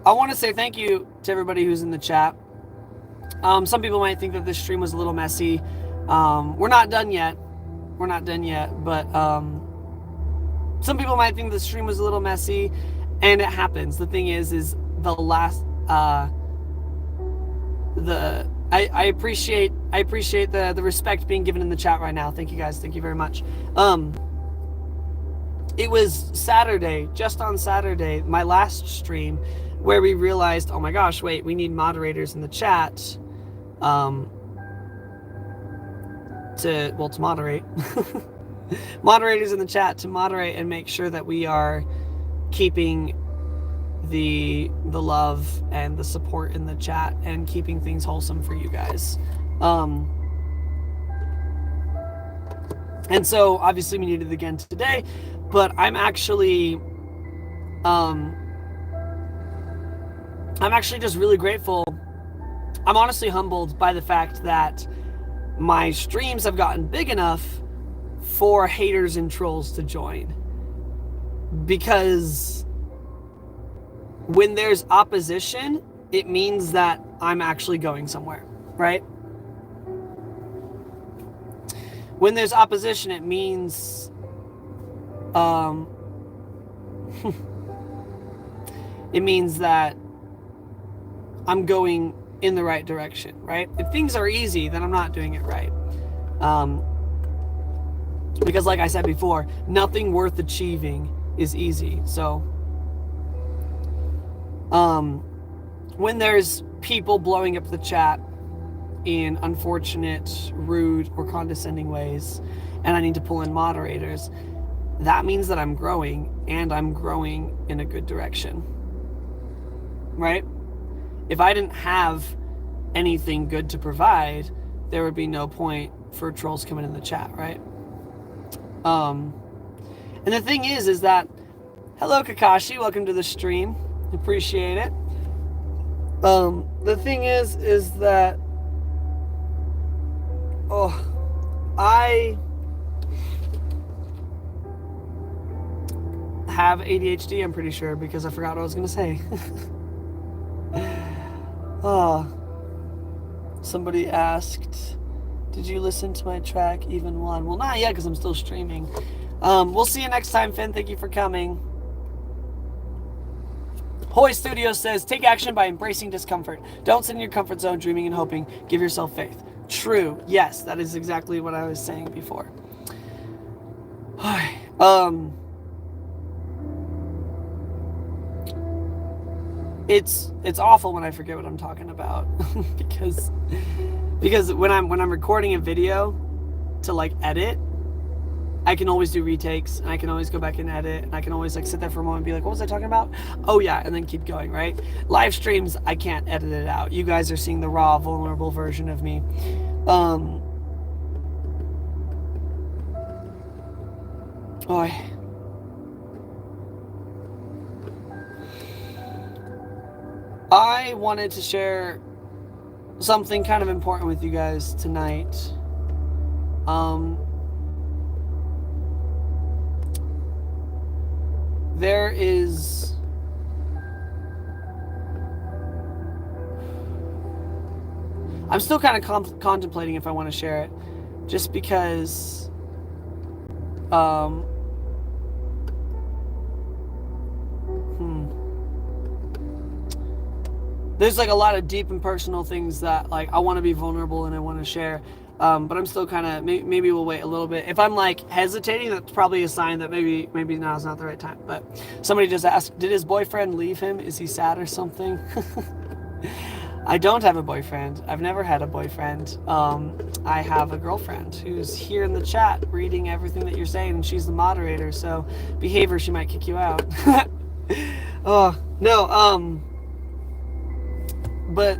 I want to say thank you to everybody who's in the chat. Some people might think that this stream was a little messy. We're not done yet, but some people might think the stream was a little messy, and it happens. The thing is the last I appreciate the respect being given in the chat right now. Thank you guys. Thank you very much. It was Saturday, just on Saturday, my last stream, where we realized, oh my gosh, wait, we need moderators in the chat to moderate. Moderators in the chat to moderate and make sure that we are keeping the love and the support in the chat and keeping things wholesome for you guys. And so obviously we needed it again today, but I'm actually just really grateful. I'm honestly humbled by the fact that my streams have gotten big enough for haters and trolls to join. Because when there's opposition, it means that I'm actually going somewhere, right? When there's opposition, it means it means that I'm going in the right direction, right? If things are easy, then I'm not doing it right. Because like I said before, nothing worth achieving is easy. So when there's people blowing up the chat in unfortunate, rude, or condescending ways, and I need to pull in moderators, that means that I'm growing, and I'm growing in a good direction, right? If I didn't have anything good to provide, there would be no point for trolls coming in the chat, right? And the thing is that, hello Kakashi, welcome to the stream, appreciate it. The thing is that, I have ADHD, I'm pretty sure, because I forgot what I was going to say. Oh, somebody asked, did you listen to my track, Even One? Well, not yet, because I'm still streaming. We'll see you next time, Finn. Thank you for coming. Hoy Studio says, take action by embracing discomfort. Don't sit in your comfort zone dreaming and hoping. Give yourself faith. True. Yes, that is exactly what I was saying before. It's awful when I forget what I'm talking about because when I'm recording a video to like edit, I can always do retakes, and I can always go back and edit, and I can always like sit there for a moment and be like, what was I talking about? Oh yeah, and then keep going, right? Live streams, I can't edit it out. You guys are seeing the raw, vulnerable version of me. I wanted to share something kind of important with you guys tonight. There is I'm still kind of contemplating if I want to share it, just because there's like a lot of deep and personal things that like I want to be vulnerable and I want to share. But I'm still kind of, maybe we'll wait a little bit. If I'm like hesitating, that's probably a sign that maybe now is not the right time. But somebody just asked, did his boyfriend leave him? Is he sad or something? I don't have a boyfriend. I've never had a boyfriend. I have a girlfriend who's here in the chat reading everything that you're saying, and she's the moderator, so behave or she might kick you out. Oh, no, but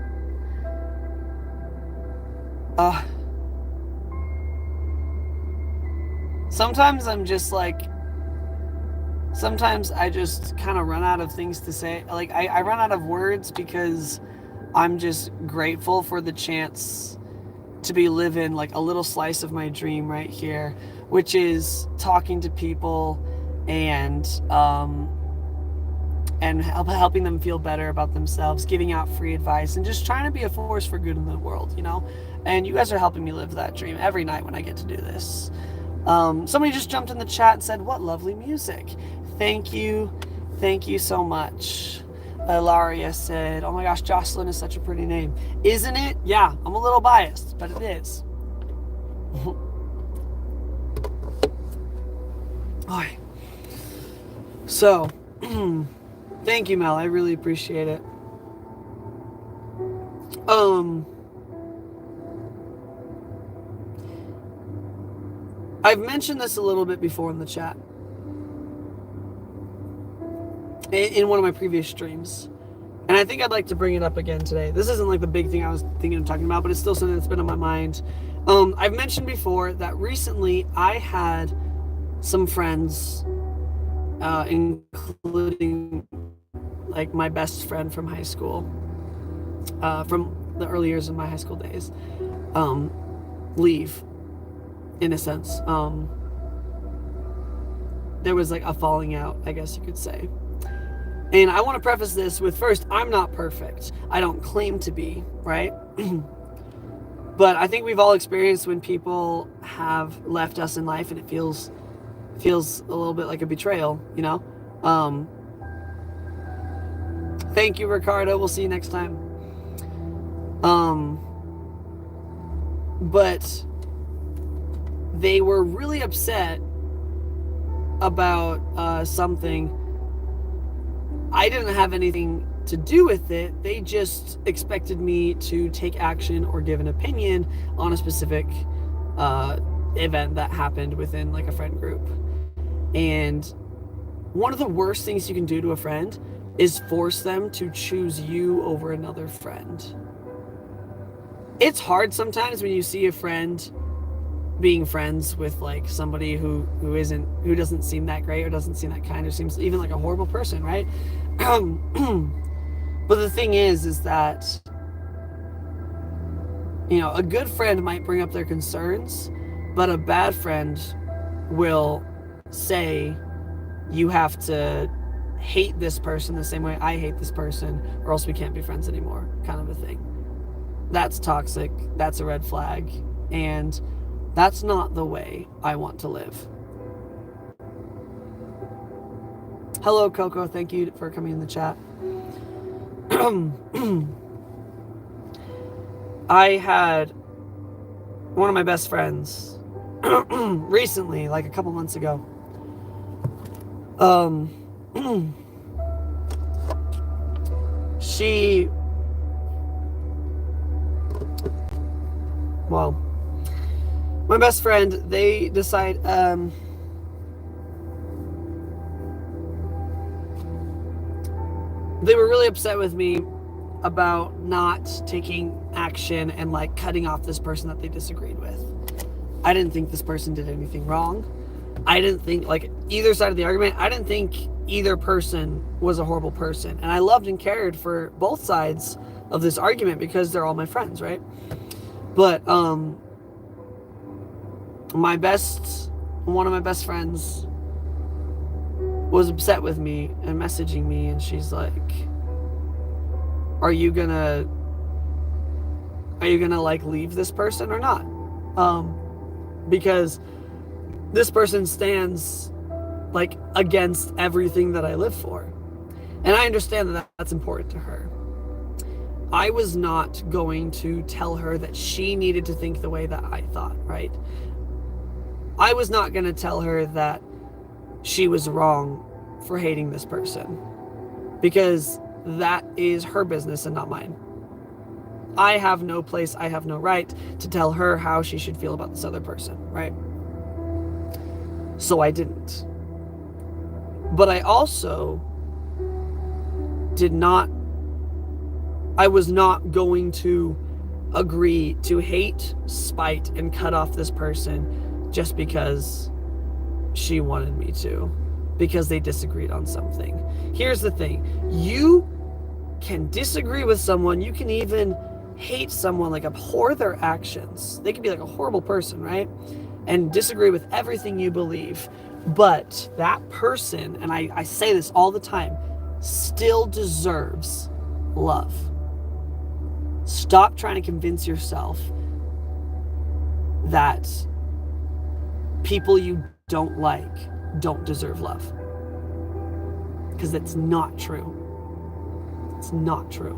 sometimes I'm just like, sometimes I just kind of run out of things to say. Like I run out of words because I'm just grateful for the chance to be living like a little slice of my dream right here, which is talking to people and helping them feel better about themselves, giving out free advice, and just trying to be a force for good in the world, you know? And you guys are helping me live that dream every night when I get to do this. Somebody just jumped in the chat and said, what lovely music. Thank you so much. Ilaria said, oh my gosh, Jocelyn is such a pretty name. Isn't it? Yeah, I'm a little biased, but it is. So, thank you, Mel. I really appreciate it. I've mentioned this a little bit before in the chat. In one of my previous streams. And I think I'd like to bring it up again today. This isn't like the big thing I was thinking of talking about, but it's still something that's been on my mind. I've mentioned before that recently I had some friends, including like my best friend from high school, from the early years of my high school days, leave, in a sense. There was like a falling out, I guess you could say. And I want to preface this with, first, I'm not perfect. I don't claim to be, right? But I think we've all experienced when people have left us in life and it feels a little bit like a betrayal, you know? Thank you, Ricardo. We'll see you next time. But they were really upset about something. I didn't have anything to do with it. They just expected me to take action or give an opinion on a specific event that happened within like a friend group. And one of the worst things you can do to a friend is force them to choose you over another friend. It's hard sometimes when you see a friend being friends with like somebody who doesn't seem that great or doesn't seem that kind or seems even like a horrible person, right? But the thing is that, you know, a good friend might bring up their concerns, but a bad friend will say you have to hate this person the same way I hate this person, or else we can't be friends anymore, kind of a thing. That's toxic. That's a red flag. And that's not the way I want to live. Hello, Coco. Thank you for coming in the chat. I had one of my best friends recently, like a couple months ago. My best friend, they decide, they were really upset with me about not taking action and like cutting off this person that they disagreed with. I didn't think this person did anything wrong. I didn't think, like, either side of the argument, I didn't think either person was a horrible person. And I loved and cared for both sides of this argument because they're all my friends, right? But one of my best friends was upset with me and messaging me, and she's like, are you gonna like leave this person or not? Because this person stands like against everything that I live for. And I understand that that's important to her. I was not going to tell her that she needed to think the way that I thought, right? I was not going to tell her that she was wrong for hating this person, because that is her business and not mine. I have no place, I have no right to tell her how she should feel about this other person, right? So I didn't. But I also I was not going to agree to hate, spite, and cut off this person just because she wanted me to, because they disagreed on something. Here's the thing. You can disagree with someone. You can even hate someone, like abhor their actions. They can be like a horrible person, right? And disagree with everything you believe. But that person, and I say this all the time, still deserves love. Stop trying to convince yourself that people you don't like don't deserve love. Because that's not true. It's not true.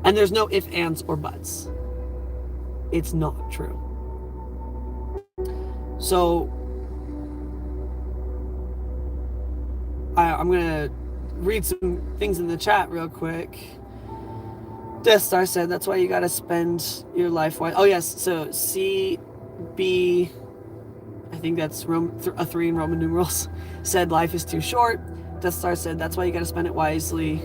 And there's no ifs, ands, or buts. It's not true. So I'm going to read some things in the chat real quick. Death Star said, that's why you got to spend your life wisely. Oh, yes. So CB, I think that's a 3 in Roman numerals, said life is too short. Death Star said, that's why you got to spend it wisely.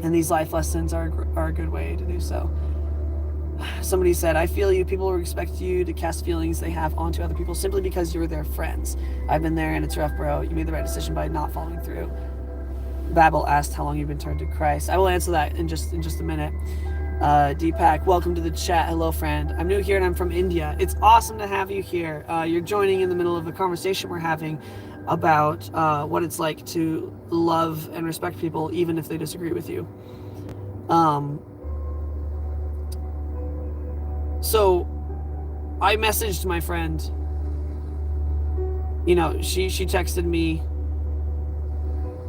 And these life lessons are a good way to do so. Somebody said, I feel you. People will expect you to cast feelings they have onto other people simply because you're their friends. I've been there and it's rough, bro. You made the right decision by not following through. Babel asked how long you've been turned to Christ. I will answer that in just a minute. Deepak, welcome to the chat. Hello, friend. I'm new here and I'm from India. It's awesome to have you here. You're joining in the middle of a conversation we're having about what it's like to love and respect people even if they disagree with you. So I messaged my friend. You know, she texted me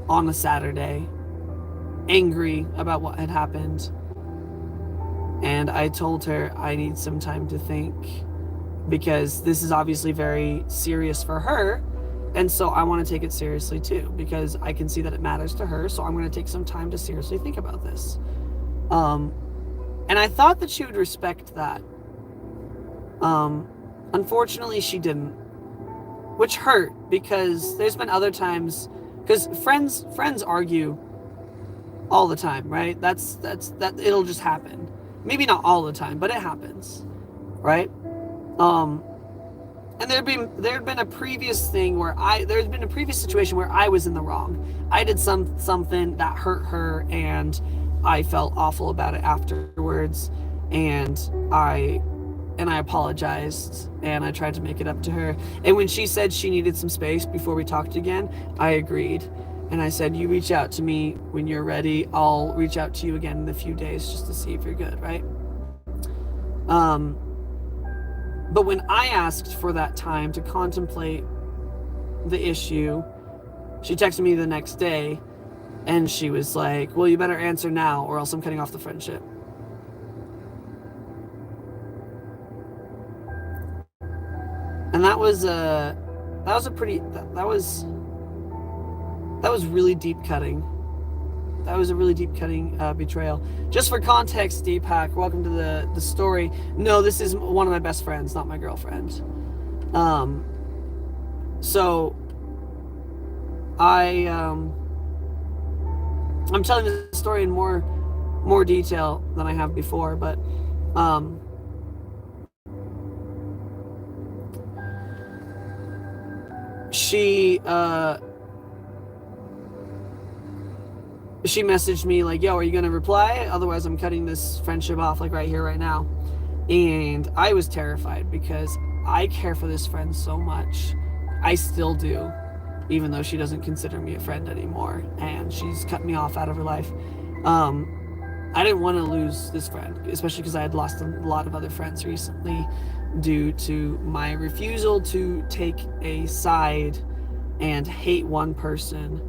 on a Saturday, angry about what had happened. And I told her I need some time to think, because this is obviously very serious for her. And so I want to take it seriously too, because I can see that it matters to her. So I'm going to take some time to seriously think about this. And I thought that she would respect that. Unfortunately, she didn't, which hurt, because there's been other times, because friends argue all the time, right? That it'll just happen. Maybe not all the time, but it happens, right? And there'd been a previous thing where there's been a previous situation where I was in the wrong. I did something that hurt her, and I felt awful about it afterwards, and I and I apologized, and I tried to make it up to her. And when she said she needed some space before we talked again, I agreed. And I said, you reach out to me when you're ready. I'll reach out to you again in a few days just to see if you're good, right? But when I asked for that time to contemplate the issue, she texted me the next day, and she was like, well, you better answer now or else I'm cutting off the friendship. And that was really deep cutting. That was a really deep cutting betrayal. Just for context, Deepak, welcome to the story. No, this is one of my best friends, not my girlfriend. So I'm telling the story in more detail than I have before, but she messaged me like, yo, are you gonna reply? Otherwise I'm cutting this friendship off, like right here, right now. And I was terrified because I care for this friend so much. I still do, even though she doesn't consider me a friend anymore, and she's cut me off out of her life. I didn't want to lose this friend, especially because I had lost a lot of other friends recently due to my refusal to take a side and hate one person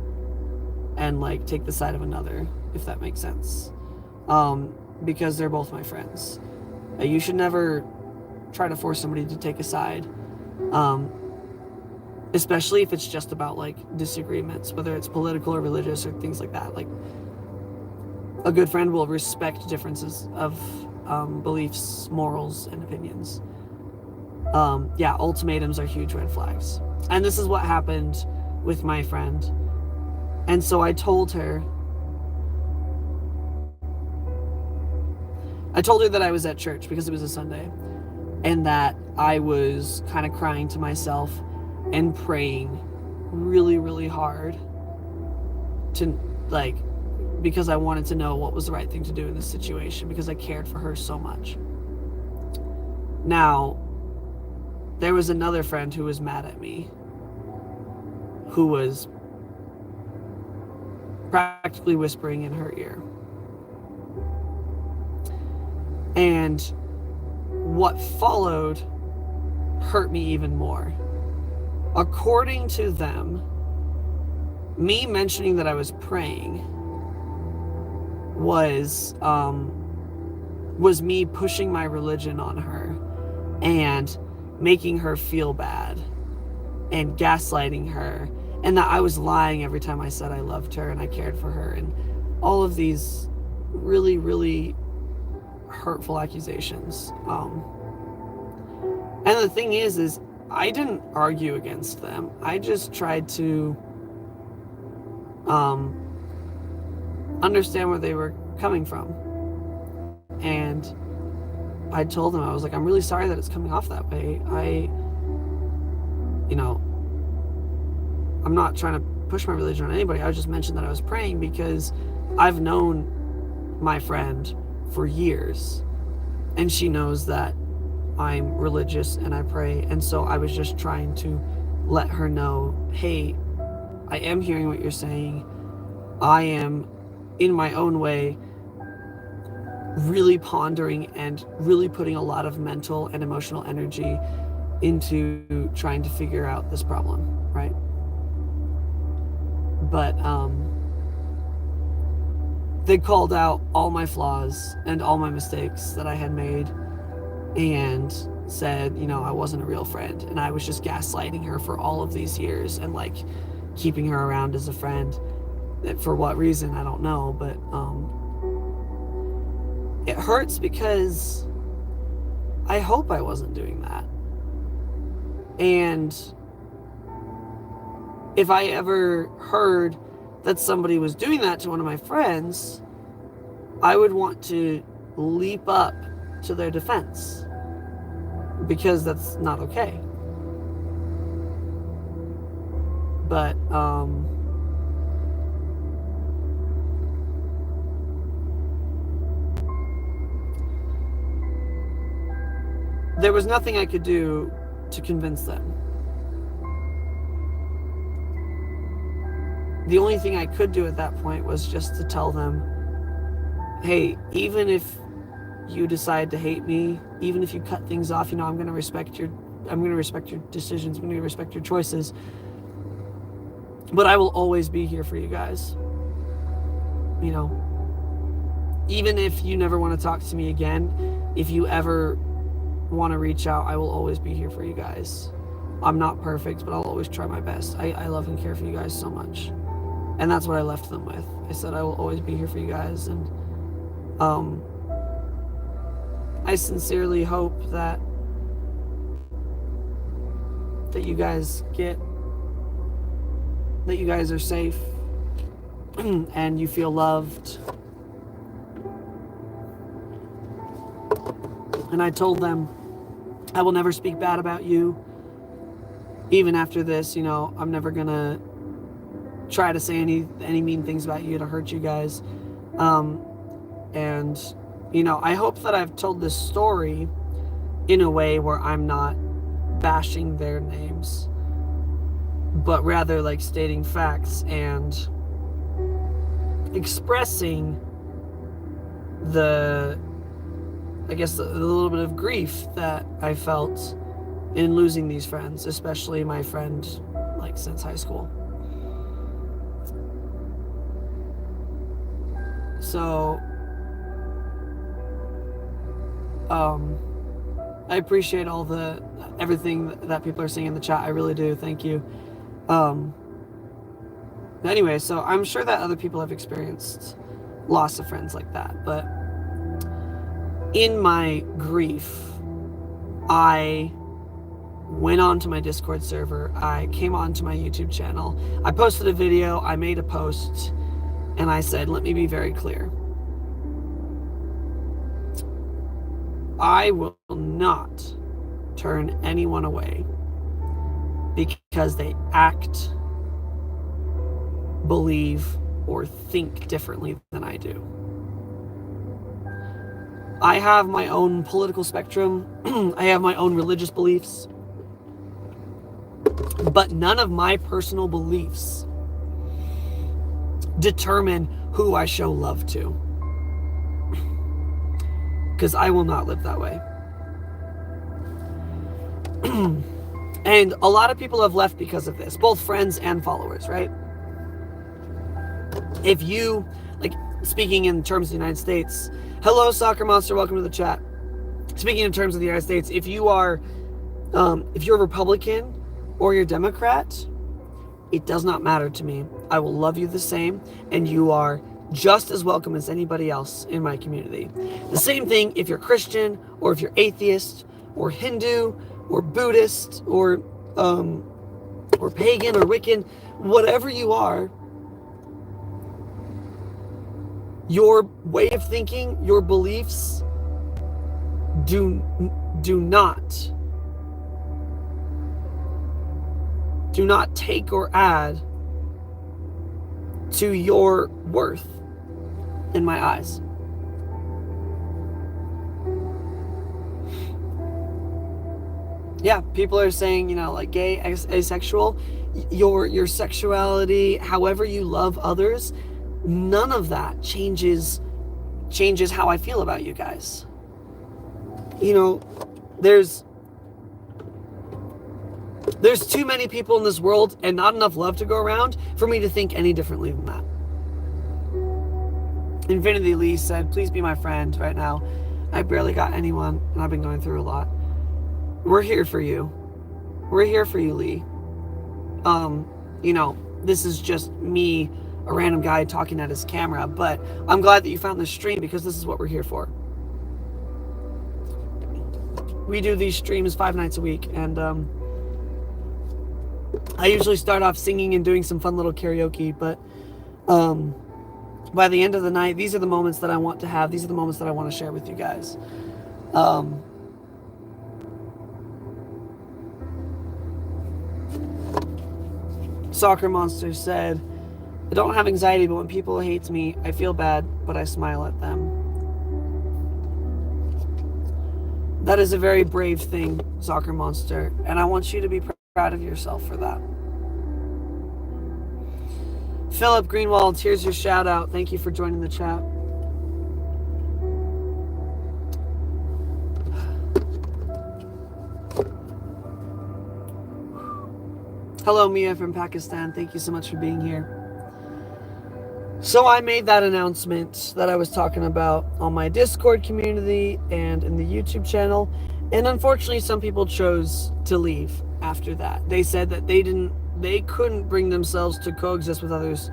and like take the side of another, if that makes sense. Because they're both my friends. You should never try to force somebody to take a side, especially if it's just about like disagreements, whether it's political or religious or things like that. Like, a good friend will respect differences of beliefs, morals, and opinions. Yeah, ultimatums are huge red flags. And this is what happened with my friend. And so I told her that I was at church because it was a Sunday, and that I was kind of crying to myself and praying really, really hard to, like, because I wanted to know what was the right thing to do in this situation, because I cared for her so much. Now, there was another friend who was mad at me, who was practically whispering in her ear. And what followed hurt me even more. According to them, me mentioning that I was praying was me pushing my religion on her and making her feel bad and gaslighting her, and that I was lying every time I said I loved her and I cared for her, and all of these really, really hurtful accusations. And the thing is I didn't argue against them. I just tried to understand where they were coming from. And I told them, I was like, I'm really sorry that it's coming off that way. I'm not trying to push my religion on anybody. I just mentioned that I was praying because I've known my friend for years, and she knows that I'm religious and I pray. And so I was just trying to let her know, hey, I am hearing what you're saying. I am, in my own way, really pondering and really putting a lot of mental and emotional energy into trying to figure out this problem, right? But they called out all my flaws and all my mistakes that I had made, and said, I wasn't a real friend, and I was just gaslighting her for all of these years and like keeping her around as a friend. For what reason, I don't know, but it hurts because I hope I wasn't doing that. And if I ever heard that somebody was doing that to one of my friends, I would want to leap up to their defense, because that's not okay. But there was nothing I could do to convince them. The only thing I could do at that point was just to tell them, hey, even if you decide to hate me, even if you cut things off, I'm going to respect your decisions, I'm going to respect your choices, but I will always be here for you guys. Even if you never want to talk to me again, if you ever want to reach out, I will always be here for you guys. I'm not perfect, but I'll always try my best. I love and care for you guys so much. And that's what I left them with. I said I will always be here for you guys. And I sincerely hope that you guys are safe and you feel loved. And I told them, I will never speak bad about you. Even after this, I'm never gonna try to say any mean things about you to hurt you guys. And I hope that I've told this story in a way where I'm not bashing their names, but rather like stating facts and expressing the little bit of grief that I felt in losing these friends, especially my friend since high school. So I appreciate everything that people are saying in the chat. I really do. Thank you. Anyway, so I'm sure that other people have experienced loss of friends like that, but in my grief, I went onto my Discord server. I came onto my YouTube channel. I posted a video. I made a post, and I said, let me be very clear. I will not turn anyone away because they act, believe, or think differently than I do. I have my own political spectrum. I have my own religious beliefs. But none of my personal beliefs determine who I show love to. Because I will not live that way. And a lot of people have left because of this, both friends and followers, right? If you, speaking in terms of the United States, hello, Soccer Monster, welcome to the chat. Speaking in terms of the United States, if you're a Republican or you're Democrat, it does not matter to me. I will love you the same, and you are just as welcome as anybody else in my community. The same thing if you're Christian, or if you're atheist, or Hindu, or Buddhist, or pagan, or Wiccan, whatever you are, your way of thinking, your beliefs do not take or add to your worth in my eyes. Yeah, people are saying, gay, asexual, your sexuality, however you love others, none of that changes how I feel about you guys. There's too many people in this world and not enough love to go around for me to think any differently than that. Infinity Lee said, please be my friend right now. I barely got anyone, and I've been going through a lot. We're here for you. We're here for you, Lee. This is just me, a random guy talking at his camera, but I'm glad that you found this stream because this is what we're here for. We do these streams 5 nights a week, and I usually start off singing and doing some fun little karaoke, but by the end of the night, these are the moments that I want to have. These are the moments that I want to share with you guys. Soccer Monster said, I don't have anxiety, but when people hate me, I feel bad, but I smile at them. That is a very brave thing, Soccer Monster, and I want you to be proud of yourself for that. Philip Greenwald, here's your shout out. Thank you for joining the chat. Hello, Mia from Pakistan. Thank you so much for being here. So I made that announcement that I was talking about on my Discord community and in the YouTube channel, and unfortunately some people chose to leave after that. They said that they couldn't bring themselves to coexist with others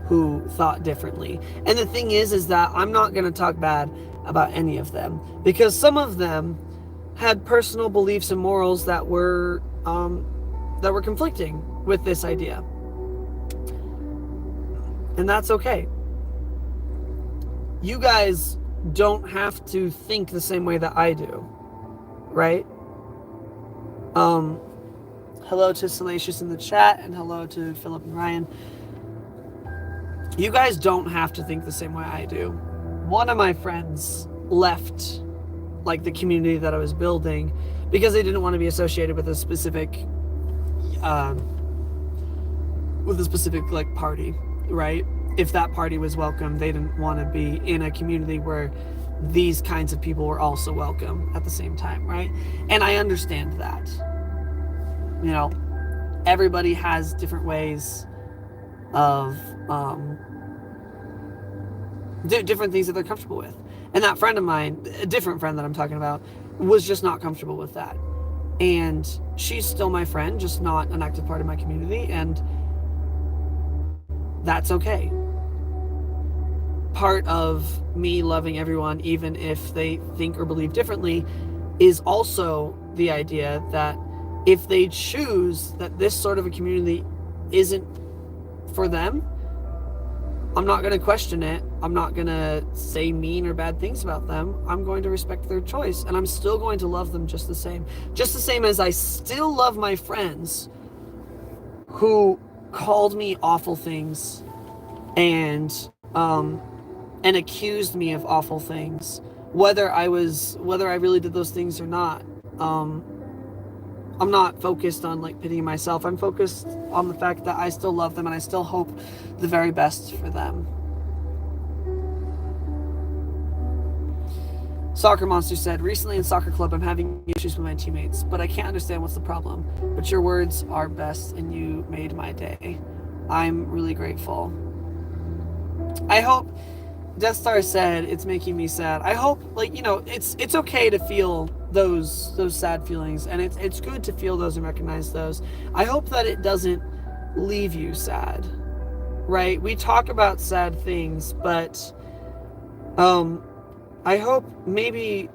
who thought differently. And the thing is that I'm not going to talk bad about any of them, because some of them had personal beliefs and morals that were conflicting with this idea. And that's okay. You guys don't have to think the same way that I do, right? Hello to Salacious in the chat, and hello to Philip and Ryan. You guys don't have to think the same way I do. One of my friends left like the community that I was building because they didn't want to be associated with a specific like party, right? If that party was welcome, they didn't want to be in a community where these kinds of people were also welcome at the same time, right? And I understand that. You know, everybody has different ways of different things that they're comfortable with. And that friend of mine, a different friend that I'm talking about, was just not comfortable with that. And she's still my friend, just not an active part of my community, and that's okay. Part of me loving everyone, even if they think or believe differently, is also the idea that if they choose that this sort of a community isn't for them, I'm not going to question it. I'm not going to say mean or bad things about them. I'm going to respect their choice, and I'm still going to love them just the same. Just the same as I still love my friends who called me awful things and accused me of awful things, whether I really did those things or not. I'm not focused on like pitying myself. I'm focused on the fact that I still love them and I still hope the very best for them. Soccer Monster said, recently in soccer club, I'm having issues with my teammates, but I can't understand what's the problem. But your words are best and you made my day. I'm really grateful. I hope, Death Star said, it's making me sad. I hope, like, you know, it's okay to feel those sad feelings, and it's good to feel those and recognize those. I hope that it doesn't leave you sad, right? We talk about sad things, but I hope maybe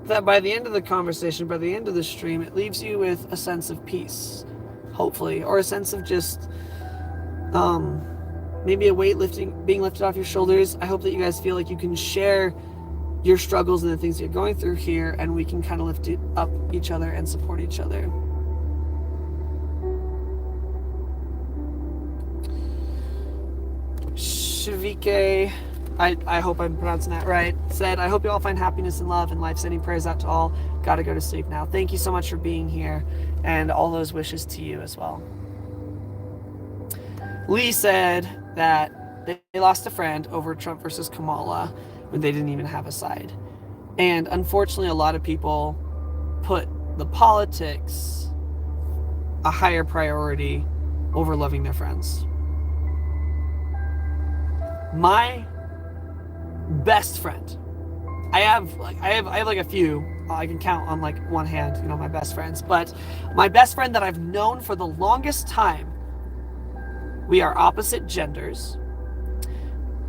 that by the end of the conversation, by the end of the stream, it leaves you with a sense of peace, hopefully, or a sense of just maybe a weight being lifted off your shoulders. I hope that you guys feel like you can share your struggles and the things you're going through here, and we can kind of lift up each other and support each other. Shavike, I hope I'm pronouncing that right, said, I hope you all find happiness and love and life. Sending prayers out to all. Gotta go to sleep now. Thank you so much for being here, and all those wishes to you as well. Lee said that they lost a friend over Trump versus Kamala when they didn't even have a side. And unfortunately, a lot of people put the politics a higher priority over loving their friends. My best friend, I have like a few, I can count on like one hand, you know, my best friends, but my best friend that I've known for the longest time, we are opposite genders.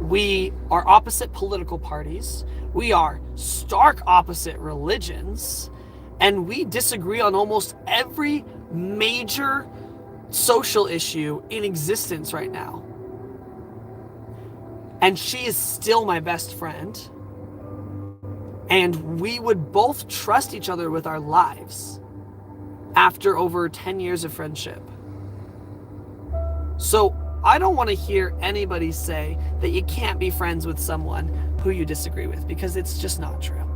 We are opposite political parties. We are stark opposite religions. And we disagree on almost every major social issue in existence right now. And she is still my best friend. And we would both trust each other with our lives after over 10 years of friendship. So I don't want to hear anybody say that you can't be friends with someone who you disagree with, because it's just not true.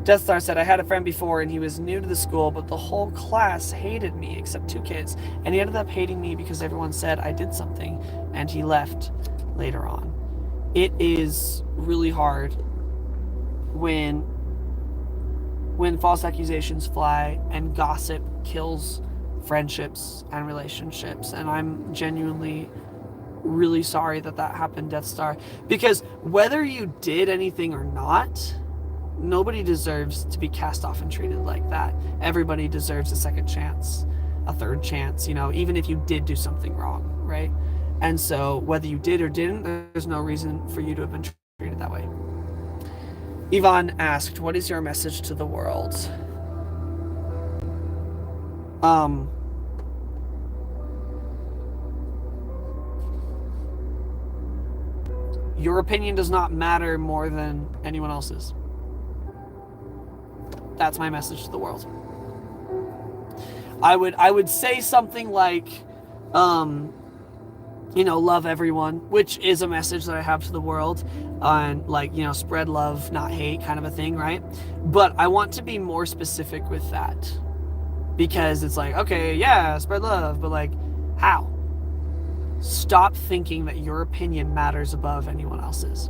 Death Star said, I had a friend before and he was new to the school, but the whole class hated me except 2 kids. And he ended up hating me because everyone said I did something, and he left later on. It is really hard when false accusations fly and gossip kills friendships and relationships. And I'm genuinely really sorry that happened, Death Star. Because whether you did anything or not, nobody deserves to be cast off and treated like that. Everybody deserves a second chance, a third chance, even if you did do something wrong, right? And so whether you did or didn't, there's no reason for you to have been treated that way. Yvonne asked, what is your message to the world? Your opinion does not matter more than anyone else's. That's my message to the world. I would say something like, love everyone, which is a message that I have to the world, and spread love, not hate, kind of a thing, right? But I want to be more specific with that, because it's like, okay, yeah, spread love, but how? Stop thinking that your opinion matters above anyone else's.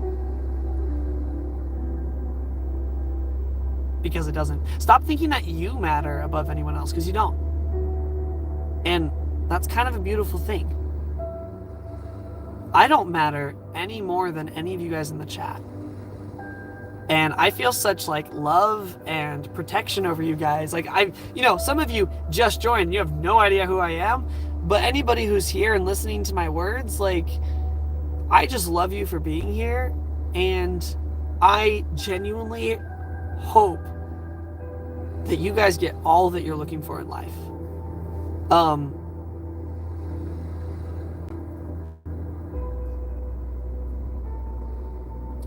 Because it doesn't. Stop thinking that you matter above anyone else, because you don't. And that's kind of a beautiful thing. I don't matter any more than any of you guys in the chat. And I feel such love and protection over you guys. Some of you just joined, you have no idea who I am, but anybody who's here and listening to my words, I just love you for being here, and I genuinely hope that you guys get all that you're looking for in life.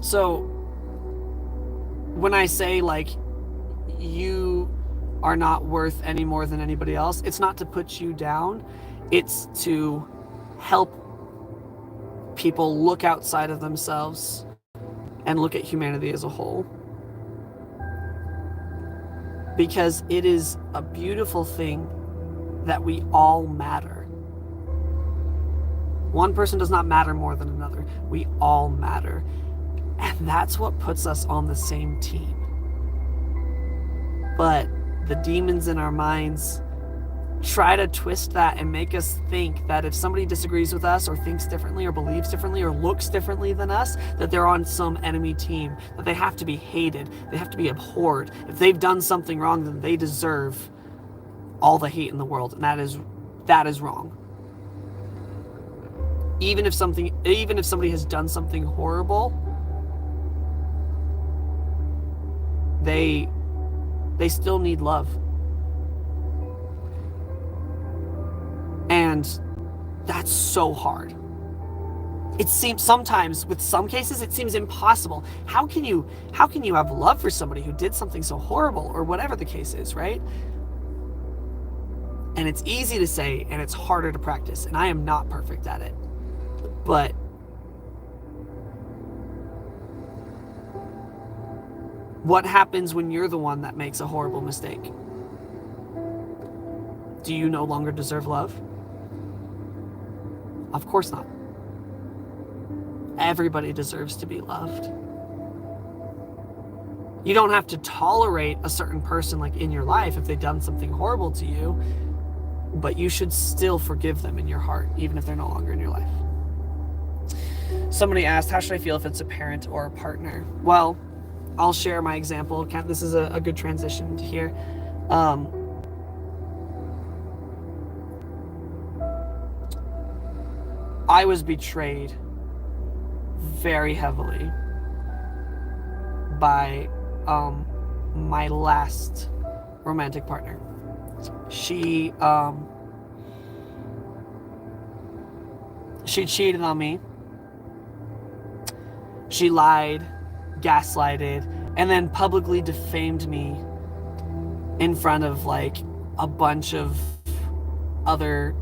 So when I say you are not worth any more than anybody else, it's not to put you down. It's to help people look outside of themselves and look at humanity as a whole. Because it is a beautiful thing that we all matter. One person does not matter more than another. We all matter. And that's what puts us on the same team. But the demons in our minds try to twist that and make us think that if somebody disagrees with us or thinks differently or believes differently or looks differently than us, that they're on some enemy team, that they have to be hated, they have to be abhorred. If they've done something wrong, then they deserve all the hate in the world, and that is wrong. Even if somebody has done something horrible, they still need love. And that's so hard. It seems sometimes, with some cases, it seems impossible. How can you have love for somebody who did something so horrible, or whatever the case is, right? And it's easy to say, and it's harder to practice. And I am not perfect at it. But what happens when you're the one that makes a horrible mistake? Do you no longer deserve love? Of course not. Everybody deserves to be loved. You don't have to tolerate a certain person in your life if they've done something horrible to you, but you should still forgive them in your heart, even if they're no longer in your life. Somebody asked, how should I feel if it's a parent or a partner? Well, I'll share my example. This is a good transition to here. I was betrayed very heavily by my last romantic partner. She cheated on me. She lied, gaslighted, and then publicly defamed me in front of a bunch of other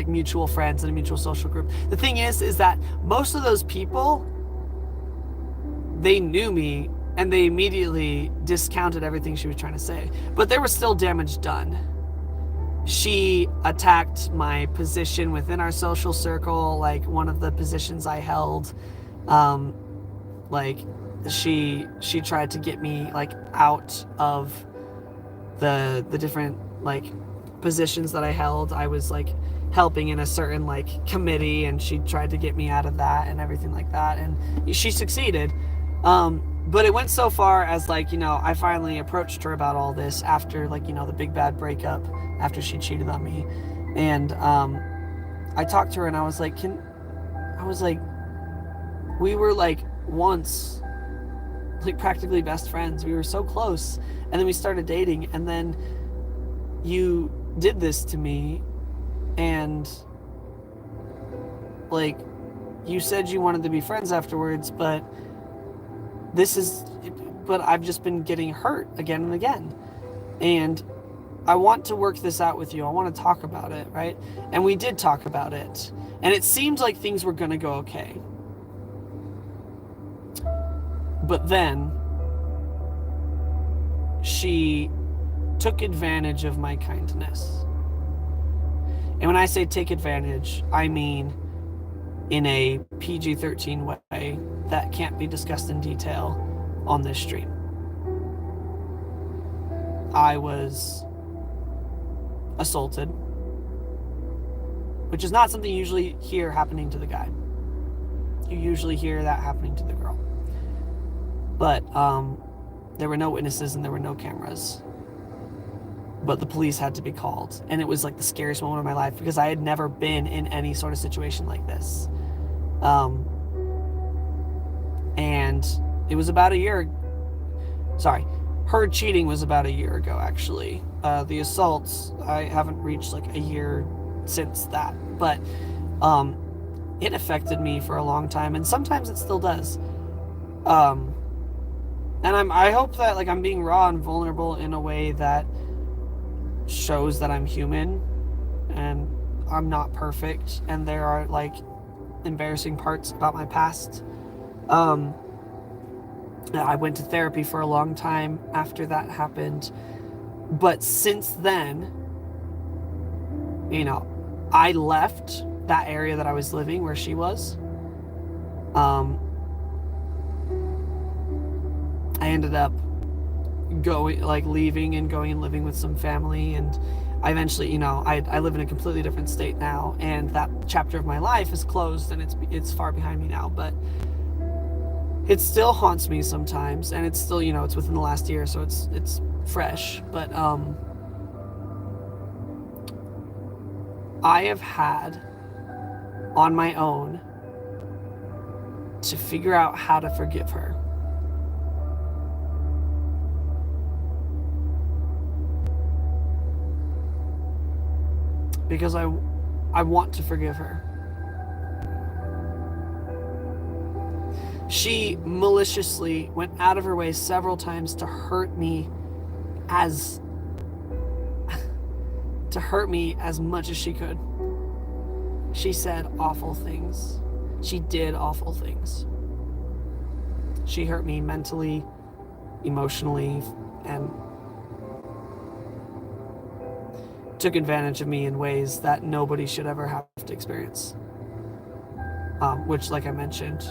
mutual friends in a mutual social group. The thing is that most of those people, they knew me and they immediately discounted everything she was trying to say. But there was still damage done. She attacked my position within our social circle, like one of the positions I held. Like she tried to get me like out of the different like positions that I held. I was like helping in a certain like committee, and she tried to get me out of that and everything like that, and she succeeded. But it went so far as like, I finally approached her about all this after like, the big bad breakup, after she cheated on me. And I talked to her and I was like, we were like once like practically best friends. We were so close. And then we started dating, and then you did this to me, and like you said you wanted to be friends afterwards, but I've just been getting hurt again and again. And I want to work this out with you. I want to talk about it, right? And we did talk about it. And it seemed like things were going to go okay. But then she took advantage of my kindness. And when I say take advantage, I mean in a PG-13 way that can't be discussed in detail on this stream. I was assaulted, which is not something you usually hear happening to the guy. You usually hear that happening to the girl. But there were no witnesses and there were no cameras. But the police had to be called. And it was like the scariest moment of my life, because I had never been in any sort of situation like this. And it was about a year. Sorry, her cheating was about a year ago, actually. The assaults, I haven't reached like a year since that. But it affected me for a long time, and sometimes it still does. And I hope that like I'm being raw and vulnerable in a way that shows that I'm human and I'm not perfect, and there are like embarrassing parts about my past. I went to therapy for a long time after that happened, but since then, I left that area that I was living where she was. I ended up leaving and going and living with some family, and I eventually, I live in a completely different state now, and that chapter of my life is closed and it's far behind me now, but it still haunts me sometimes, and it's still, it's within the last year, so it's fresh, but I have had on my own to figure out how to forgive her. Because I want to forgive her. She maliciously went out of her way several times to hurt me as much as she could. She said awful things. She did awful things. She hurt me mentally, emotionally, and took advantage of me in ways that nobody should ever have to experience. Which, like I mentioned,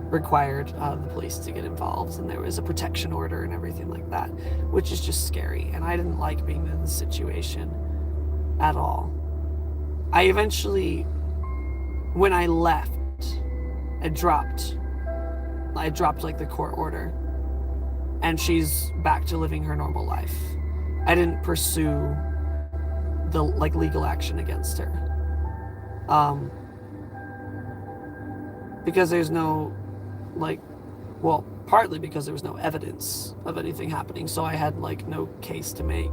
required the police to get involved, and there was a protection order and everything like that, which is just scary, and I didn't like being in the situation at all. I eventually, when I left, I dropped like the court order, and she's back to living her normal life. I didn't pursue the legal action against her, because there's no partly because there was no evidence of anything happening, so I had no case to make.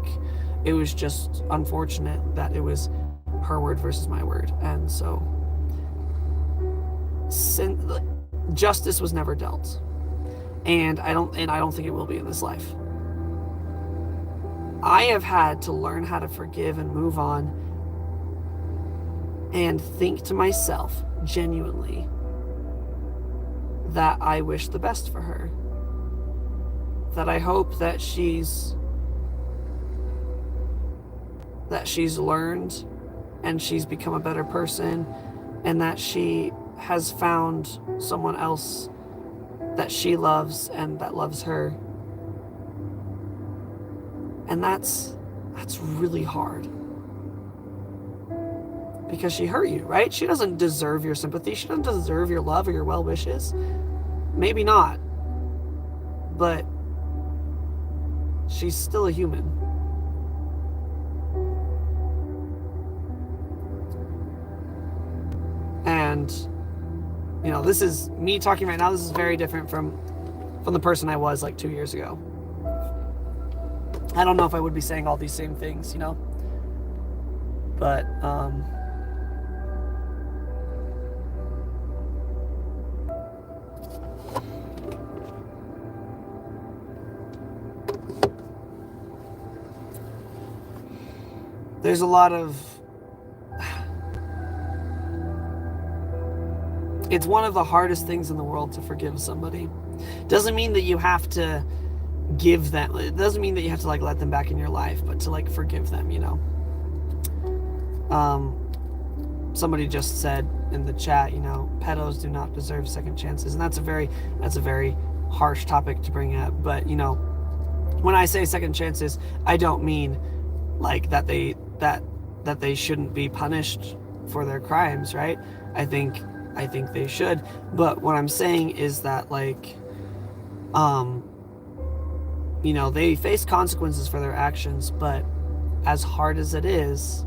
It was just unfortunate that it was her word versus my word, and so justice was never dealt, and I don't think it will be in this life. I have had to learn how to forgive and move on and think to myself genuinely that I wish the best for her. that I hope that she's learned and she's become a better person, and that she has found someone else that she loves and that loves her. And that's really hard, because she hurt you, right? She doesn't deserve your sympathy. She doesn't deserve your love or your well wishes. Maybe not, but she's still a human. And, you know, this is me talking right now. This is very different from the person I was like 2 years ago. I don't know if I would be saying all these same things, you know, but, there's a lot of, it's one of the hardest things in the world to forgive somebody. Doesn't mean that you have to give them, it doesn't mean that you have to like let them back in your life, but to like forgive them, you know. Somebody just said in the chat, you know, pedos do not deserve second chances, and that's a very harsh topic to bring up. But you know, when I say second chances, I don't mean like that they shouldn't be punished for their crimes, right? I think they should, but what I'm saying is that like, you know, they face consequences for their actions, but as hard as it is,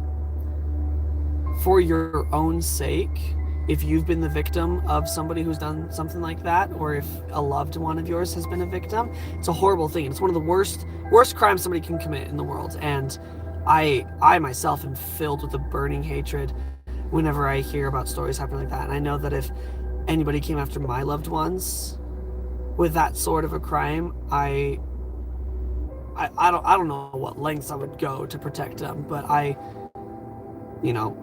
for your own sake, if you've been the victim of somebody who's done something like that, or if a loved one of yours has been a victim, it's a horrible thing. It's one of the worst crimes somebody can commit in the world. And I myself am filled with a burning hatred whenever I hear about stories happening like that. And I know that if anybody came after my loved ones with that sort of a crime, I don't know what lengths I would go to protect them, but you know,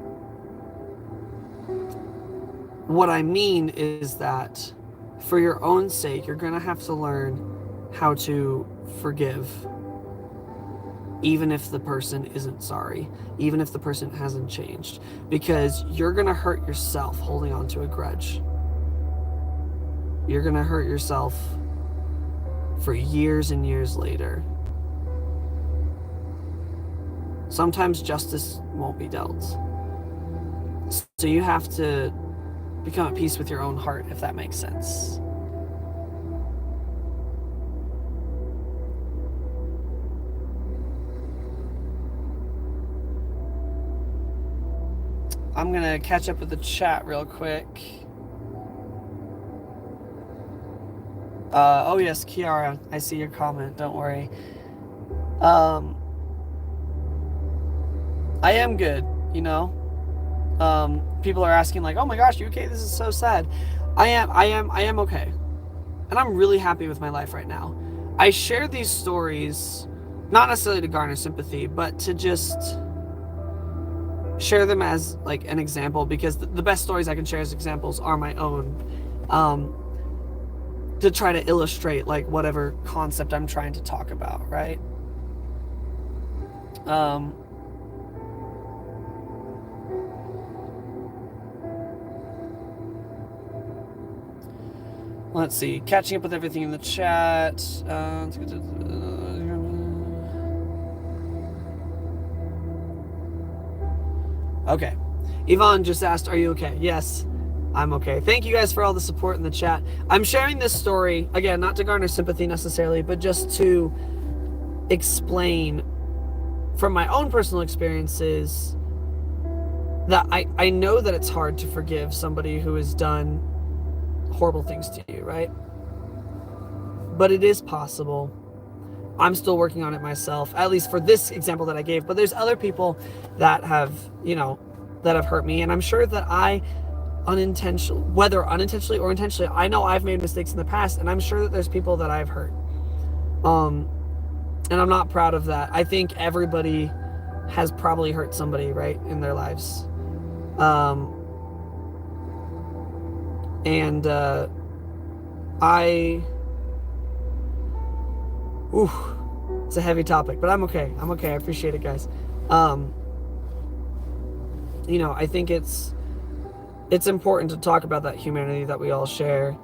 what I mean is that for your own sake, you're gonna have to learn how to forgive, even if the person isn't sorry, even if the person hasn't changed, because you're gonna hurt yourself holding on to a grudge. You're gonna hurt yourself for years and years later. Sometimes justice won't be dealt. So you have to become at peace with your own heart, if that makes sense. I'm gonna catch up with the chat real quick. Oh yes, Kiara, I see your comment, don't worry. I am good, you know. People are asking like, oh my gosh, you okay? This is so sad. I am okay. And I'm really happy with my life right now. I share these stories, not necessarily to garner sympathy, but to just share them as like an example, because the best stories I can share as examples are my own, to try to illustrate like whatever concept I'm trying to talk about, right? Let's see, catching up with everything in the chat. Okay, Yvonne just asked, are you okay? Yes, I'm okay. Thank you guys for all the support in the chat. I'm sharing this story, again, not to garner sympathy necessarily, but just to explain from my own personal experiences that I know that it's hard to forgive somebody who has done horrible things to you, right? But it is possible. I'm still working on it myself, at least for this example that I gave, but there's other people that have, you know, that have hurt me, and I'm sure that I whether unintentionally or intentionally, I know I've made mistakes in the past, and I'm sure that there's people that I've hurt. And I'm not proud of that. I think everybody has probably hurt somebody, right, in their lives. Ooh, it's a heavy topic, but I'm okay. I'm okay. I appreciate it, guys. I think it's important to talk about that humanity that we all share,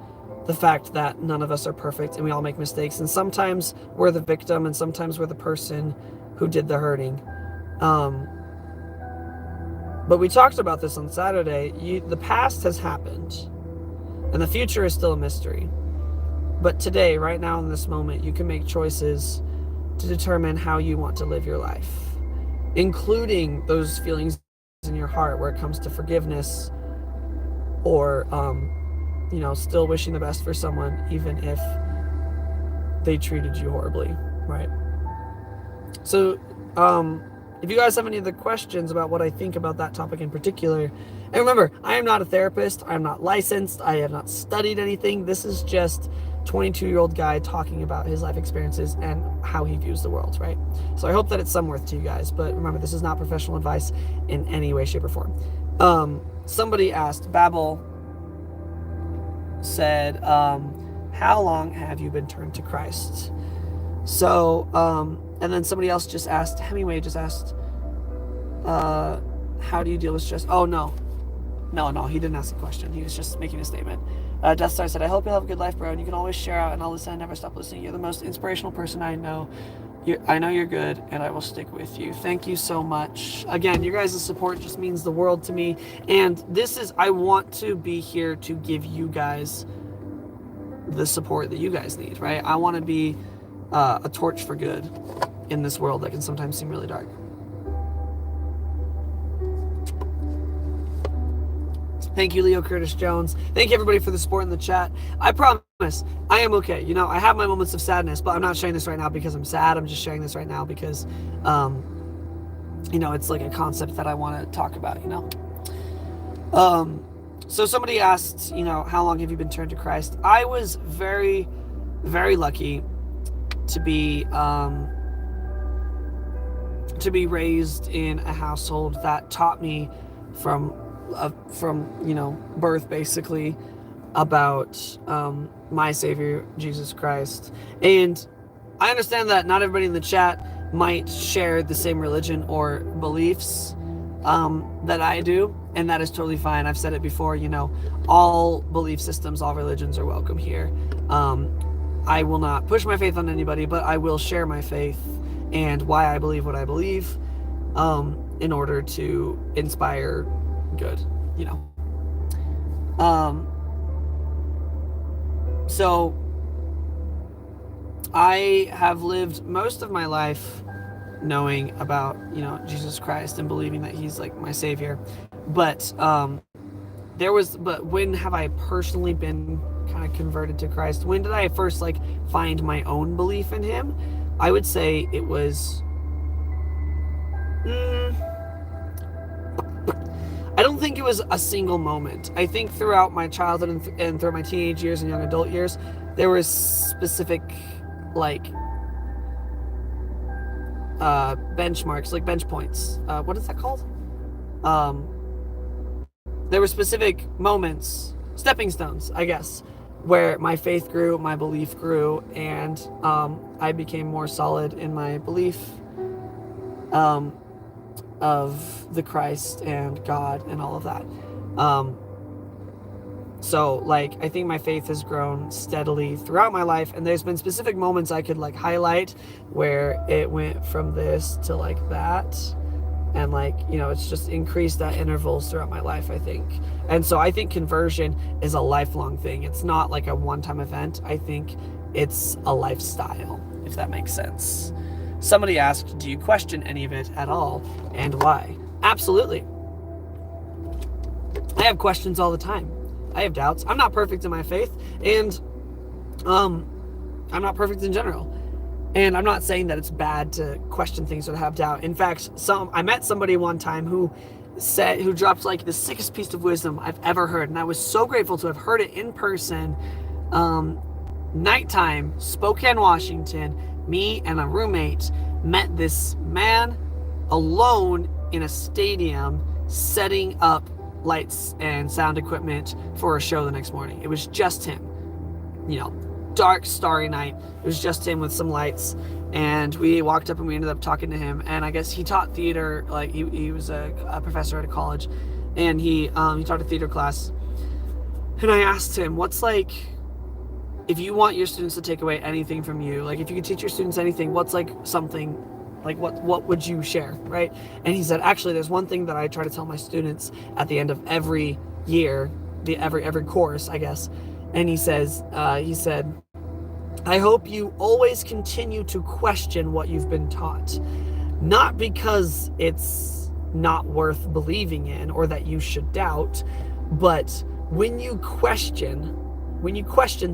the fact that none of us are perfect and we all make mistakes, and sometimes we're the victim and sometimes we're the person who did the hurting. But we talked about this on Saturday. The past has happened and the future is still a mystery. But today, right now in this moment, you can make choices to determine how you want to live your life, including those feelings in your heart where it comes to forgiveness or still wishing the best for someone even if they treated you horribly, right? So if you guys have any other questions about what I think about that topic in particular, and remember, I am not a therapist, I am not licensed, I have not studied anything. This is just 22-year-old guy talking about his life experiences and how he views the world, right? So I hope that it's some worth to you guys, but remember, this is not professional advice in any way, shape, or form. Somebody asked, Babel said, how long have you been turned to Christ? So, and then somebody else just asked, Hemingway just asked, how do you deal with stress? Oh, no, he didn't ask a question. He was just making a statement. Death Star said, I hope you'll have a good life, bro, and you can always share out, and I'll listen and never stop listening. You're the most inspirational person I know. I know you're good, and I will stick with you. Thank you so much. Again, your guys' support just means the world to me, and I want to be here to give you guys the support that you guys need, right? I want to be a torch for good in this world that can sometimes seem really dark. Thank you, Leo Curtis Jones. Thank you, everybody, for the support in the chat. I promise, I am okay. I have my moments of sadness, but I'm not sharing this right now because I'm sad. I'm just sharing this right now because, it's like a concept that I want to talk about, So somebody asked, how long have you been turned to Christ? I was very, very lucky to be raised in a household that taught me from birth, basically, about my Savior, Jesus Christ. And I understand that not everybody in the chat might share the same religion or beliefs that I do, and that is totally fine. I've said it before, all belief systems, all religions are welcome here. I will not push my faith on anybody, but I will share my faith and why I believe what I believe in order to inspire good, so I have lived most of my life knowing about Jesus Christ and believing that he's like my savior, but when have I personally been kind of converted to Christ? When did I first find my own belief in him? I would say it was I don't think it was a single moment. I think throughout my childhood and throughout my teenage years and young adult years, there was specific benchmarks, bench points. What is that called? There were specific moments, stepping stones, I guess, where my faith grew, my belief grew, and I became more solid in my belief of the Christ and God and all of that. So I think my faith has grown steadily throughout my life, and there's been specific moments I could highlight where it went from this to that, and it's just increased at intervals throughout my life, I think. And so I think conversion is a lifelong thing. It's not a one-time event. I think it's a lifestyle, if that makes sense. Somebody asked, do you question any of it at all, and why? Absolutely. I have questions all the time. I have doubts. I'm not perfect in my faith, and I'm not perfect in general. And I'm not saying that it's bad to question things or to have doubt. In fact, I met somebody one time who dropped the sickest piece of wisdom I've ever heard, and I was so grateful to have heard it in person. Nighttime, Spokane, Washington. Me and a roommate met this man alone in a stadium setting up lights and sound equipment for a show the next morning. It was just him. dark, starry night. It was just him with some lights. And we walked up and we ended up talking to him. And I guess he taught theater. Like he was a professor at a college. And he taught a theater class. And I asked him, what's like, if you want your students to take away anything from you, like if you could teach your students anything, what's like something, like what would you share, right? And he said, actually, there's one thing that I try to tell my students at the end of every year, every course, I guess. And he said, I hope you always continue to question what you've been taught, not because it's not worth believing in or that you should doubt, but when you question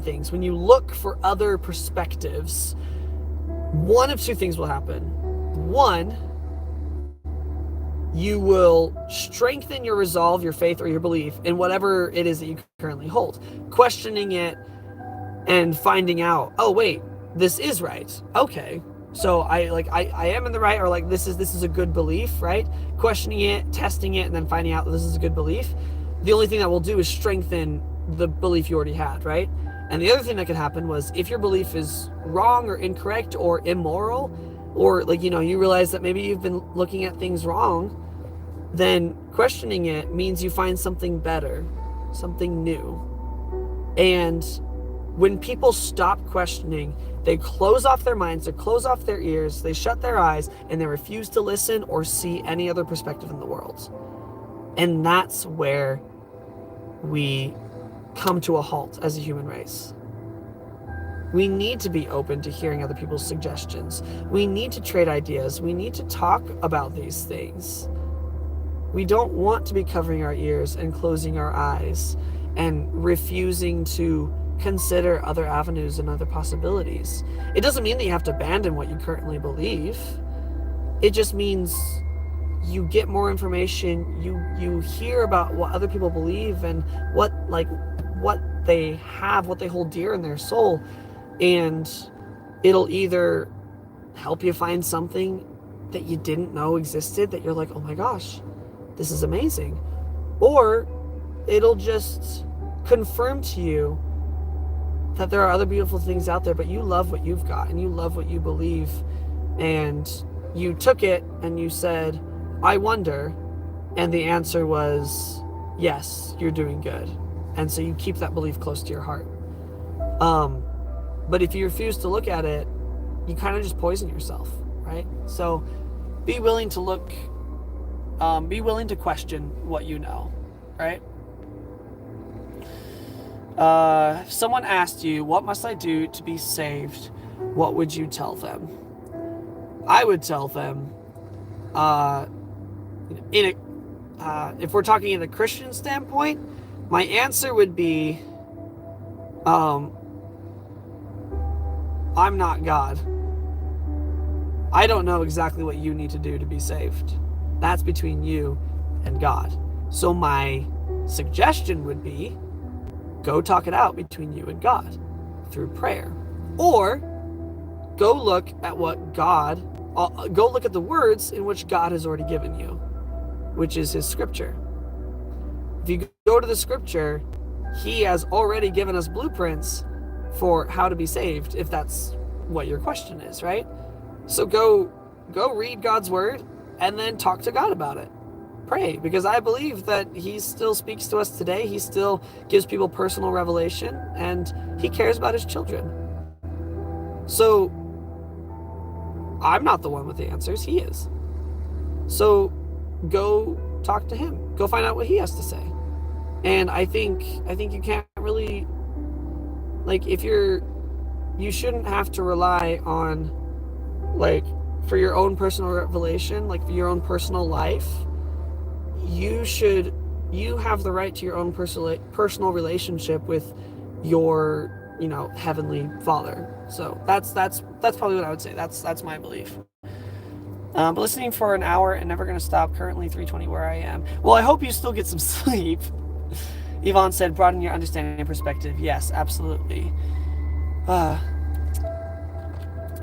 things, when you look for other perspectives, one of two things will happen. One, you will strengthen your resolve, your faith, or your belief in whatever it is that you currently hold. Questioning it and finding out, oh wait, this is right. Okay, so I am in the right, or like this is a good belief, right? Questioning it, testing it, and then finding out that this is a good belief. The only thing that will do is strengthen the belief you already had, right? And the other thing that could happen was if your belief is wrong or incorrect or immoral, or like, you realize that maybe you've been looking at things wrong, then questioning it means you find something better, something new. And when people stop questioning, they close off their minds, they close off their ears, they shut their eyes, and they refuse to listen or see any other perspective in the world. And that's where we come to a halt as a human race. We need to be open to hearing other people's suggestions. We need to trade ideas. We need to talk about these things. We don't want to be covering our ears and closing our eyes and refusing to consider other avenues and other possibilities. It doesn't mean that you have to abandon what you currently believe. It just means you get more information, you hear about what other people believe and what they have, what they hold dear in their soul, and it'll either help you find something that you didn't know existed that you're like, oh my gosh, this is amazing, or it'll just confirm to you that there are other beautiful things out there, but you love what you've got and you love what you believe, and you took it and you said, I wonder, and the answer was yes, you're doing good. And so you keep that belief close to your heart. But if you refuse to look at it, you kind of just poison yourself, right? So be willing to look, be willing to question what you know, right? If someone asked you, what must I do to be saved? What would you tell them? I would tell them, if we're talking in a Christian standpoint, my answer would be, I'm not God. I don't know exactly what you need to do to be saved. That's between you and God. So my suggestion would be, go talk it out between you and God through prayer. Or go look at go look at the words in which God has already given you, which is his scripture. If you go to the scripture, he has already given us blueprints for how to be saved, if that's what your question is, right? So go read God's word and then talk to God about it. Pray, because I believe that he still speaks to us today. He still gives people personal revelation, and he cares about his children. So I'm not the one with the answers, he is. So go talk to him. Go find out what he has to say. And I think you can't really, like, you shouldn't have to rely on, like, for your own personal revelation, like for your own personal life. You have the right to your own personal relationship with your, heavenly Father. So that's probably what I would say. That's my belief. But listening for an hour and never going to stop. Currently 3:20 where I am. Well, I hope you still get some sleep. Yvonne said, broaden your understanding and perspective. Yes, absolutely.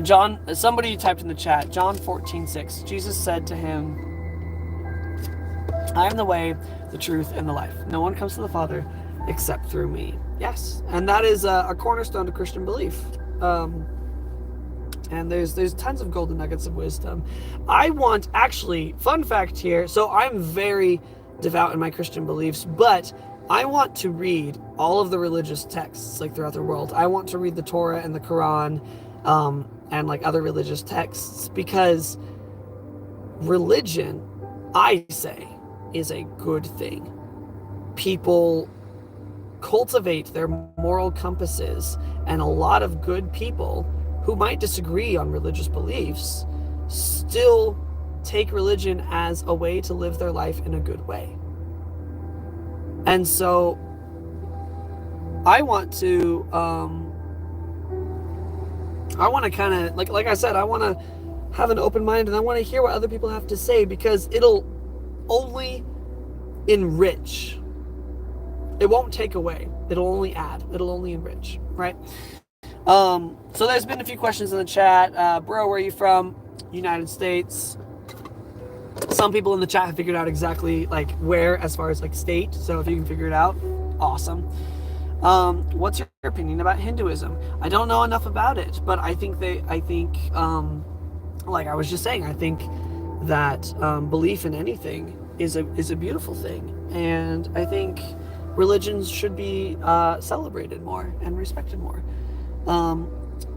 John, somebody typed in the chat, John 14:6. Jesus said to him, I am the way, the truth, and the life. No one comes to the Father except through me. Yes, and that is a cornerstone to Christian belief. And there's tons of golden nuggets of wisdom. I want, actually, fun fact here, so I'm very devout in my Christian beliefs, but I want to read all of the religious texts like throughout the world. I want to read the Torah and the Quran, and like other religious texts, because religion, I say, is a good thing. People cultivate their moral compasses, and a lot of good people who might disagree on religious beliefs still take religion as a way to live their life in a good way. And so I want to kind of, like I said, I want to have an open mind, and I want to hear what other people have to say, because it'll only enrich. It won't take away. It'll only add. It'll only enrich, right? So there's been a few questions in the chat. Bro, where are you from? United States. Some people in the chat have figured out exactly like where, as far as like state. So if you can figure it out, awesome. What's your opinion about Hinduism? I don't know enough about it, but I think like I was just saying, I think that belief in anything is a beautiful thing, and I think religions should be celebrated more and respected more.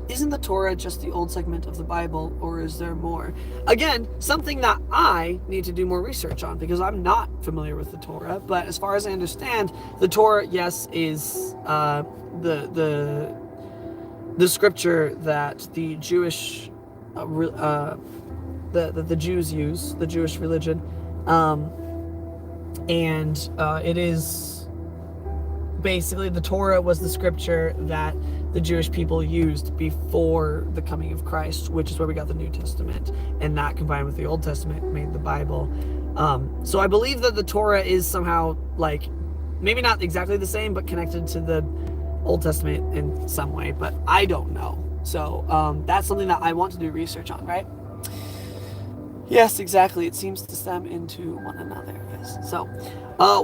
Isn't the Torah just the old segment of the Bible, or is there more? Again, something that I need to do more research on, because I'm not familiar with the Torah. But as far as I understand, the Torah, yes, is the scripture that the Jewish the Jews use, the Jewish religion, and it is basically, the Torah was the scripture that the Jewish people used before the coming of Christ, which is where we got the New Testament, and that combined with the Old Testament made the Bible. So I believe that the Torah is somehow, like, maybe not exactly the same, but connected to the Old Testament in some way, but I don't know. So that's something that I want to do research on, right? Yes, exactly. It seems to stem into one another. Yes. So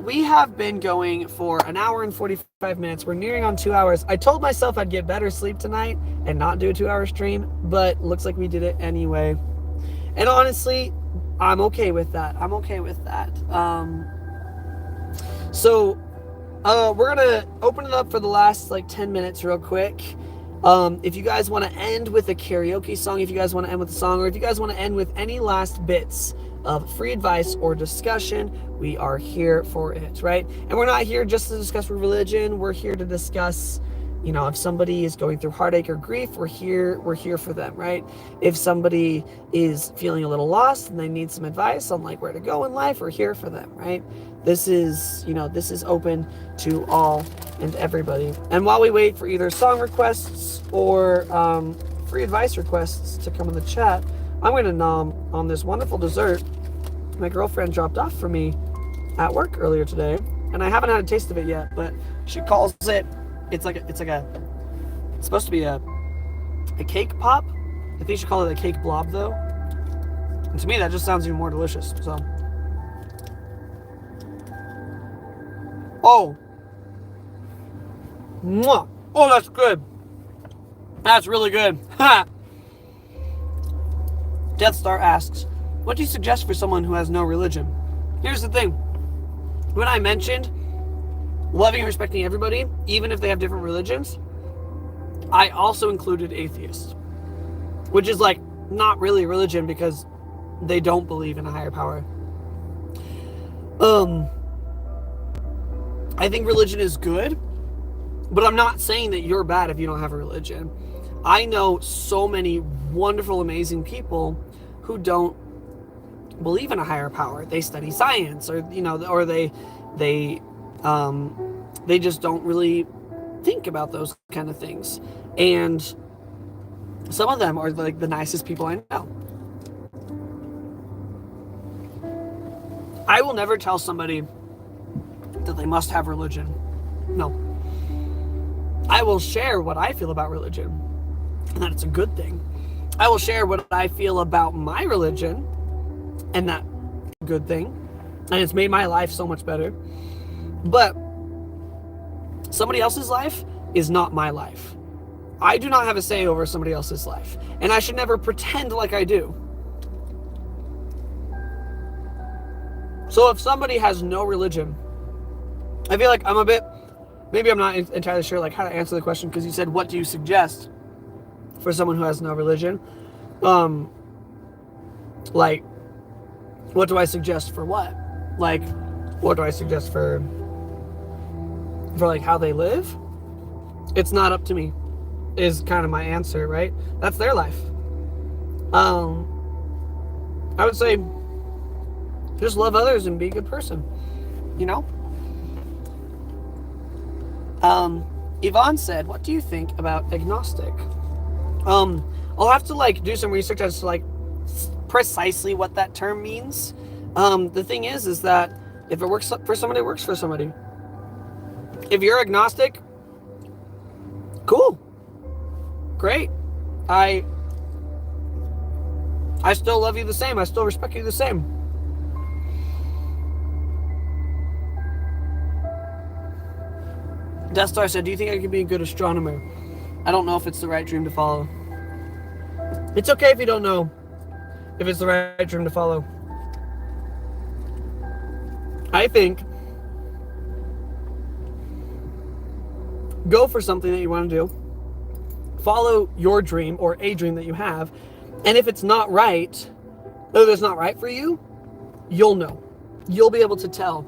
we have been going for an hour and 45 minutes. We're nearing on 2 hours. I told myself I'd get better sleep tonight and not do a 2-hour stream, but looks like we did it anyway. And honestly, I'm okay with that. I'm okay with that. So we're going to open it up for the last like 10 minutes real quick. If you guys want to end with a karaoke song, if you guys want to end with a song, or if you guys want to end with any last bits of free advice or discussion, we are here for it, right? And we're not here just to discuss religion. We're here to discuss, you know, if somebody is going through heartache or grief, we're here for them, right? If somebody is feeling a little lost and they need some advice on like where to go in life, we're here for them, right? This is, you know, this is open to all and everybody. And while we wait for either song requests or free advice requests to come in the chat, I'm going to nom on this wonderful dessert my girlfriend dropped off for me at work earlier today, and I haven't had a taste of it yet, but she calls it, it's supposed to be a cake pop. I think she called it a cake blob though. And to me that just sounds even more delicious. So oh, mwah. Oh, that's good. That's really good. Death Star asks, what do you suggest for someone who has no religion? Here's the thing. When I mentioned loving and respecting everybody, even if they have different religions, I also included atheists, which is like not really a religion because they don't believe in a higher power. I think religion is good, but I'm not saying that you're bad if you don't have a religion. I know so many wonderful, amazing people who don't believe in a higher power. They study science, or you know, or they just don't really think about those kind of things. And some of them are like the nicest people I know. I will never tell somebody that they must have religion. No. I will share what I feel about religion, and that it's a good thing. I will share what I feel about my religion, and that's a good thing. And it's made my life so much better. But Somebody else's life is not my life. I do not have a say over somebody else's life, and I should never pretend like I do. So if somebody has no religion, I feel like maybe I'm not entirely sure like how to answer the question, because you said, what do you suggest for someone who has no religion? Like, what do I suggest for what? Like, what do I suggest for like how they live? It's not up to me, is kind of my answer, right? That's their life. I would say just love others and be a good person, you know? Yvonne said, what do you think about agnostic? I'll have to like do some research as to like precisely what that term means. The thing is that if it works for somebody, it works for somebody. If you're agnostic, cool, great. I still love you the same. I still respect you the same. Death Star said, do you think I could be a good astronomer? I don't know if it's the right dream to follow. It's okay if you don't know if it's the right dream to follow. I think go for something that you want to do. Follow your dream or a dream that you have. And if it's not right, if it's not right for you, you'll know. You'll be able to tell.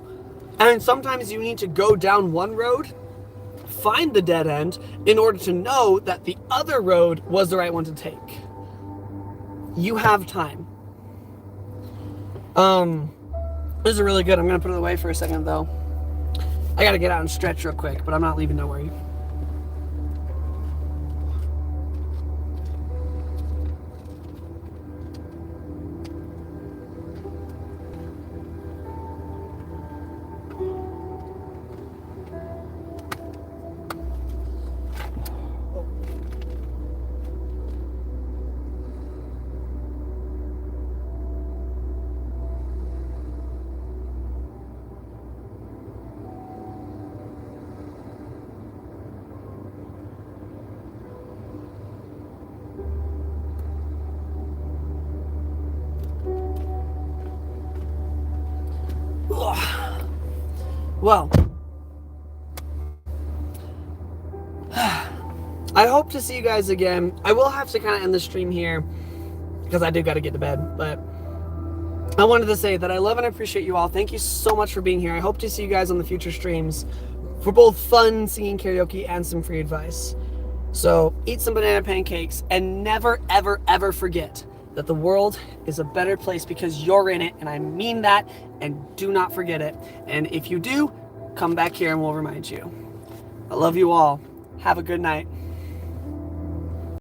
And sometimes you need to go down one road, find the dead end, in order to know that the other road was the right one to take. You have time. This is really good. I'm going to put it away for a second, though. I got to get out and stretch real quick, but I'm not leaving, don't worry. Well, I hope to see you guys again. I will have to kind of end the stream here because I do got to get to bed, but I wanted to say that I love and appreciate you all. Thank you so much for being here. I hope to see you guys on the future streams for both fun singing karaoke and some free advice. So eat some banana pancakes and never, ever, ever forget that the world is a better place because you're in it, and I mean that, and do not forget it. And if you do, come back here and we'll remind you. I love you all. Have a good night.